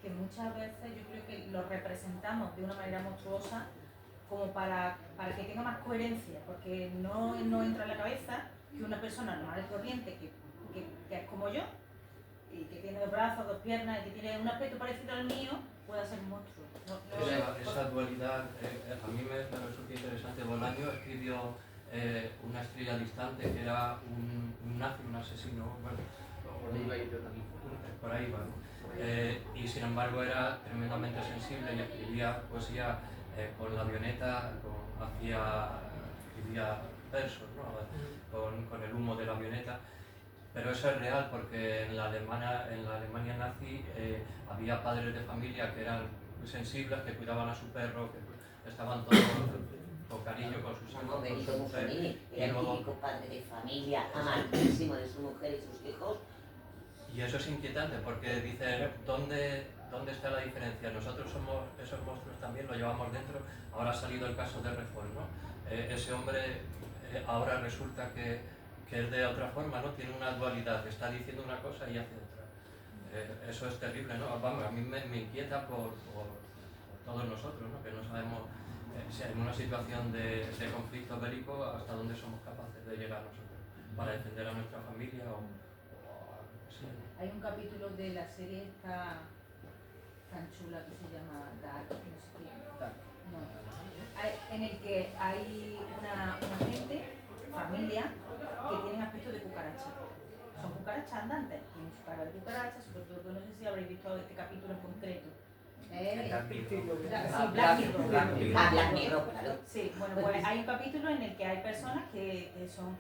que muchas veces yo creo que lo representamos de una manera monstruosa como para que tenga más coherencia, porque no entra en la cabeza que una persona normal y corriente que es como yo y que tiene 2 brazos, 2 piernas y que tiene un aspecto parecido al mío pueda ser un monstruo. Esa dualidad a mí me resulta interesante. Bolaño escribió Una estrella distante, que era un nazi, un asesino, bueno, por ahí va, ¿no? Y sin embargo era tremendamente sensible y escribía poesía con la avioneta, escribía versos, ¿no? Con el humo de la avioneta. Pero eso es real, porque en la Alemania nazi había padres de familia que eran muy sensibles, que cuidaban a su perro, que estaban todos con cariño con sus hijos. Benito Mussolini era el típico padre de familia, amantísimo de su mujer y sus hijos. Y eso es inquietante, porque dicen, ¿dónde está la diferencia? Nosotros somos esos monstruos también, lo llevamos dentro. Ahora ha salido el caso de Reform, ¿no? Ese hombre ahora resulta que es de otra forma, ¿no? Tiene una dualidad, está diciendo una cosa y hace otra. Eso es terrible, ¿no? Vamos, a mí me inquieta por todos nosotros, ¿no? Que no sabemos si en una situación de conflicto bélico hasta dónde somos capaces de llegar nosotros para defender a nuestra familia o sí. Hay un capítulo de la serie esta tan chula que se llama Dark, no sé qué. No. En el que hay una familia, que tienen aspecto de cucaracha. Son cucarachas andantes, tienen su cara de cucaracha, sobre todo, no sé si habréis visto este capítulo en concreto. Black Mirror, claro. Sí, bueno, pues hay un capítulo en el que hay personas que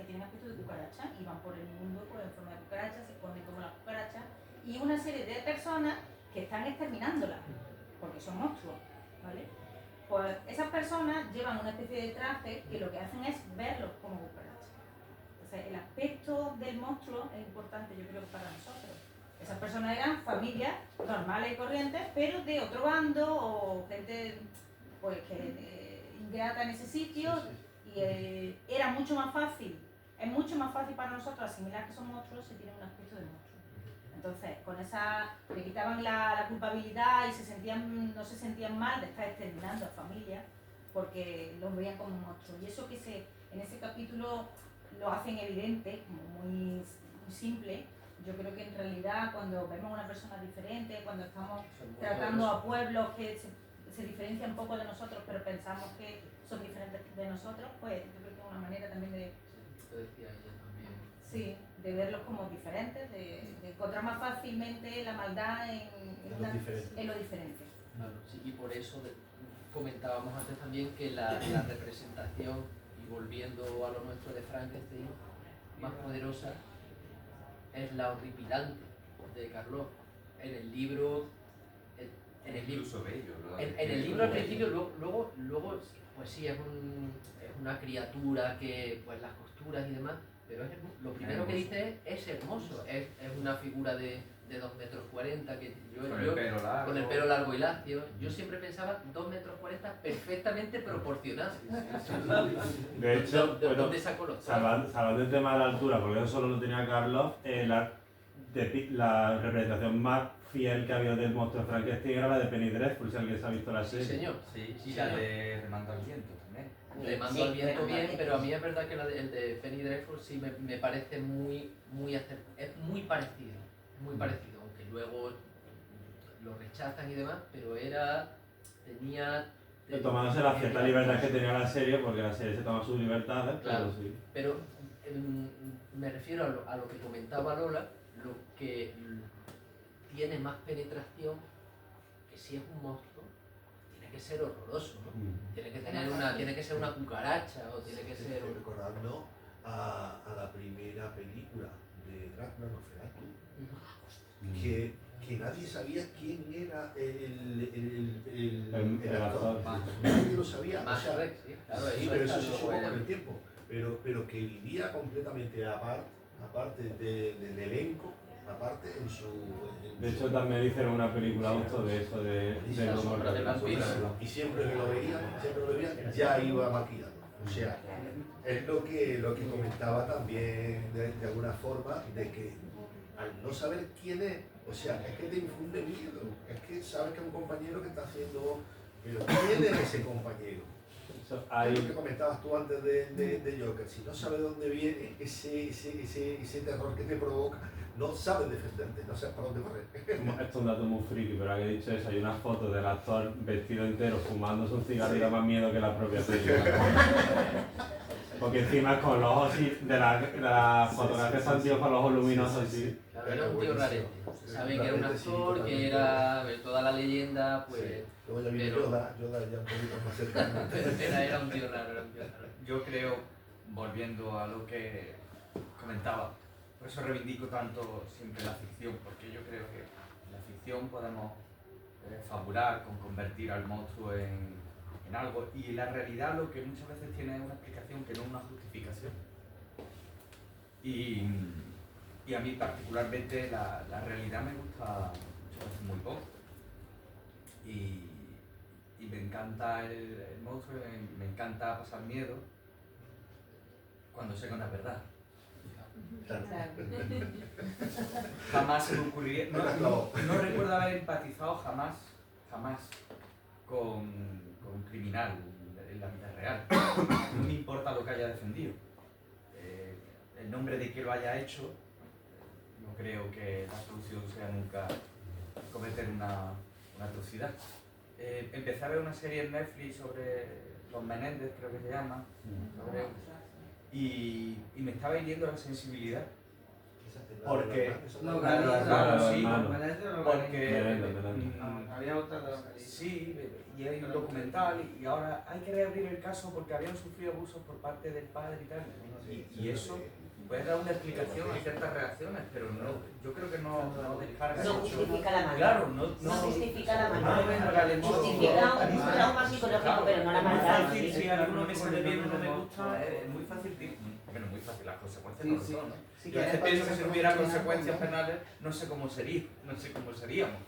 tienen aspecto de cucaracha y van por el mundo pues, en forma de cucaracha, se ponen como las cucarachas, y una serie de personas que están exterminándolas, porque son monstruos, ¿vale? Pues esas personas llevan una especie de traje que lo que hacen es verlos como cucarachas. Entonces, el aspecto del monstruo es importante, yo creo, para nosotros. Esas personas eran familias normales y corrientes, pero de otro bando, o gente pues, que beata en ese sitio y era mucho más fácil, es mucho más fácil para nosotros asimilar que son monstruos si tienen un aspecto de monstruo. Entonces, con esa le quitaban la culpabilidad y no se sentían mal de estar exterminando a familias porque los veían como monstruos. Y eso que en ese capítulo lo hacen evidente, como muy simple. Yo creo que en realidad cuando vemos a una persona diferente, cuando estamos tratando a pueblos que se diferencian un poco de nosotros, pero pensamos que son diferentes de nosotros, pues yo creo que es una manera también de... Lo decía ella también. Sí, de verlos como diferentes, de encontrar más fácilmente la maldad en lo diferente. Claro, sí, y por eso comentábamos antes también que la representación, y volviendo a lo nuestro de Frankenstein, más poderosa es la horripilante de Karloff. En el libro... En el libro al principio, luego pues sí, es una criatura que, pues las costuras y demás, pero lo primero que dice es hermoso, es una figura de 2,40 metros, que con el pelo largo y lacio. Yo siempre pensaba 2,40 metros perfectamente proporcionados. De hecho, ¿De dónde sacó los salvando el tema de la altura, porque eso solo lo tenía Karloff, la representación más fiel que ha habido del monstruo de Frankenstein era la de Penny Dreadful, si alguien se ha visto la serie. Sí, señor. Sí, y la de Remando al Viento también. Remando al Viento bien, pero a mí es verdad que el de Penny Dreadful sí me parece muy es muy parecido, aunque luego lo rechazan y demás, pero tenía tomándose la cierta libertad que tenía la serie, porque la serie se toma sus libertades, claro, pero sí. Pero me refiero a lo que comentaba Lola, lo que tiene más penetración, que si es un monstruo, tiene que ser horroroso, ¿no? Tiene que ser una cucaracha, o tiene que ser... Recordando a la primera película de Drácula Nosferatu, que nadie sabía quién era el actor. Nadie lo sabía. O sea, sí, pero eso se supo con el tiempo. Pero que vivía completamente aparte del elenco, aparte en su... De hecho también hicieron una película justo de eso, de la sombra de vampiro. Y siempre que lo veía, ya iba maquillado. O sea, es lo que comentaba también de alguna forma, de que al no saber quién es, o sea, es que te infunde miedo, es que sabes que es un compañero que está haciendo... Pero ¿quién es ese compañero? Es lo que comentabas tú antes de Joker, si no sabes de dónde viene ese terror que te provoca, no sabes defenderte, no sabes para dónde correr. Esto es un dato muy friki, pero que he dicho eso, hay una foto del actor vestido entero fumándose un cigarro y da más miedo que la propia película. Porque encima con los ojos así, de la fotografía están tíos con los ojos luminosos así. Claro, era un tío rarete. Saben que era un actor, que era toda la leyenda, pues... Luego ya viene Yoda ya un poquito más cercano. Era un tío raro, Yo creo, volviendo a lo que comentaba, por eso reivindico tanto siempre la ficción, porque yo creo que en la ficción podemos fabular con convertir al monstruo en algo, y la realidad lo que muchas veces tiene es una explicación que no es una justificación. Y a mí particularmente la realidad me gusta muchas veces muy poco. Y me encanta el monstruo, me encanta pasar miedo cuando sé que no es verdad. Jamás se me ocurriría, no recuerdo haber empatizado jamás con un criminal en la vida real. No me importa lo que haya defendido. El nombre de que lo haya hecho, no creo que la solución sea nunca cometer una atrocidad. Empecé a ver una serie en Netflix sobre los Menéndez, creo que se llama, y me estaba hiriendo la sensibilidad. Porque había otra de los sí, y hay un documental y ahora hay que reabrir el caso porque habían sufrido abusos por parte del padre y tal, y eso puede dar una explicación a ciertas reacciones, pero no, yo creo que no descarga no justifica la maldad. Claro, no justifica la maldad. Justifica un trauma psicológico, pero no la maldad. Es fácil, si alguno me sale bien o no me gusta, es muy fácil, bueno, muy fácil, las consecuencias no lo son, ¿no? Yo a veces pienso que si no hubiera consecuencias penales, no sé cómo seríamos.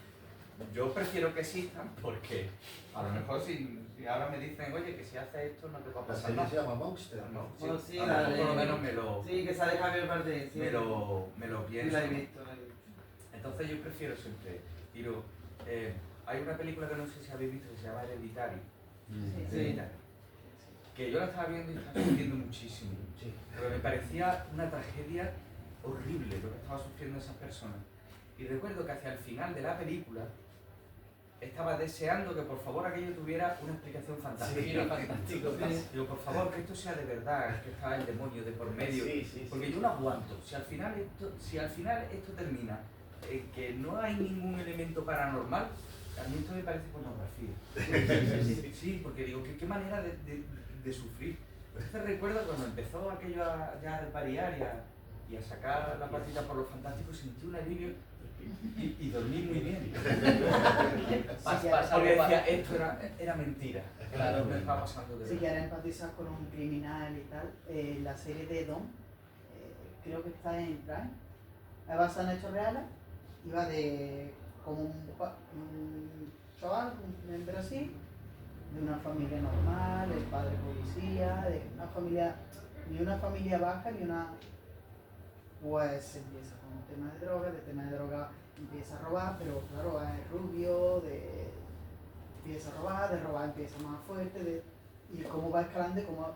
yo prefiero que existan porque a lo mejor si ahora me dicen, oye, que si haces esto no te va a La pasar serie nada. se llama Monster, ¿no? Bueno, sí, a lo la mejor de... por lo menos me lo, Sí, que sale Javier Bardem. Sí, me lo sí, pienso. la he visto, la he visto. Entonces yo prefiero siempre, tiro, hay una película que no sé si habéis visto que se llama Hereditary. Sí. Hereditary. Que yo la estaba viendo y estaba sufriendo muchísimo. Pero me parecía una tragedia horrible lo que estaba sufriendo esas personas. Y recuerdo que hacia el final de la película estaba deseando que por favor aquello tuviera una explicación fantástica. Sí, fantástico. Digo, por favor, que esto sea de verdad, que estaba el demonio de por medio. Porque yo no aguanto. Si al final esto termina, que no hay ningún elemento paranormal, a mí esto me parece pornografía. Sí, porque digo, ¿qué manera de sufrir? Entonces recuerdo cuando empezó aquello ya a repariar y a sacar la patita por lo fantástico, sentí un alivio y dormí muy bien. Porque decía, esto era mentira. Claro, me estaba pasando de Si quieres empatizar con un criminal y tal, la serie de Don, creo que está en Prime, es basada en hechos reales y va de como un chaval en Brasil, de una familia normal, el padre policía, de una familia, ni una familia baja ni una... Pues empieza con un tema de droga empieza a robar, pero claro, es rubio, empieza a robar, de robar empieza más fuerte, y cómo va escalando y cómo,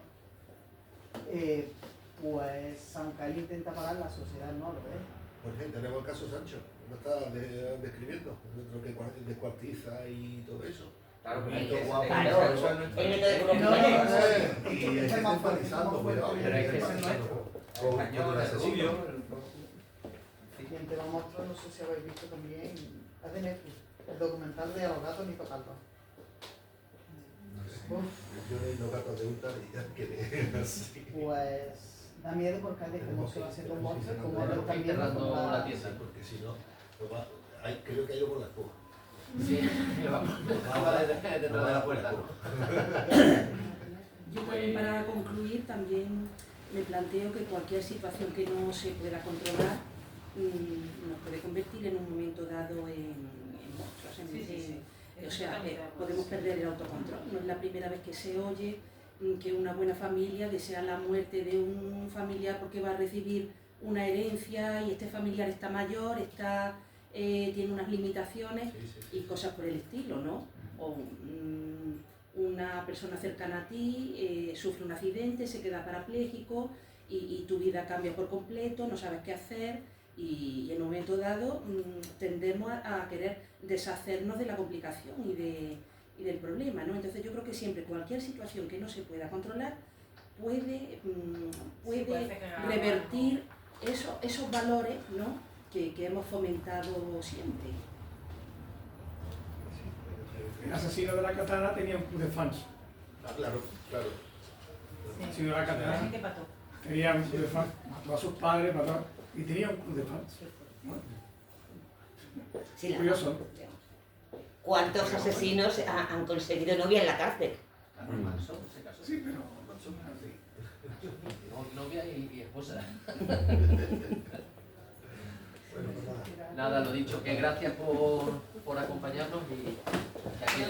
pues aunque él intenta parar, la sociedad no lo ve. Por ejemplo, tenemos el caso Sancho, lo está describiendo, lo que descuartiza y todo eso. Claro, pero pero y está enfatizando, cuidado, pero es que ese es nuestro. con el asesino. Y te va a mostrar, no sé si habéis visto también, es de Netflix, el documental de A los gatos ni tocarlos. Yo leí Los gatos de Utah y ya quedé así. Pues da miedo porque es de cómo se va haciendo el monstruo, como lo están viendo enterrando con la la... pieza. Porque si no, creo que ha ido por la escoba. Sí, va detrás de la puerta. Yo también, para concluir, también me planteo que cualquier situación que no se pueda controlar nos puede convertir en un momento dado en monstruos. O sea, podemos perder el autocontrol. No es la primera vez que se oye que una buena familia desea la muerte de un familiar porque va a recibir una herencia y este familiar está mayor, tiene unas limitaciones y cosas por el estilo, ¿no? O una persona cercana a ti sufre un accidente, se queda parapléjico y tu vida cambia por completo, no sabes qué hacer y en un momento dado tendemos a querer deshacernos de la complicación y del problema, ¿no? Entonces yo creo que siempre cualquier situación que no se pueda controlar puede revertir esos valores, ¿no? que hemos fomentado siempre. El asesino de la katana tenía un club de fans. Ah, claro. El asesino de la katana ¿Qué pasó? tenía un club de fans, mató a sus padres, y tenía un club de fans. Sí, Curioso. ¿Cuántos asesinos han conseguido novia en la cárcel? Sí, pero... Novia y esposa. Nada, lo dicho, que gracias por acompañarnos y aquí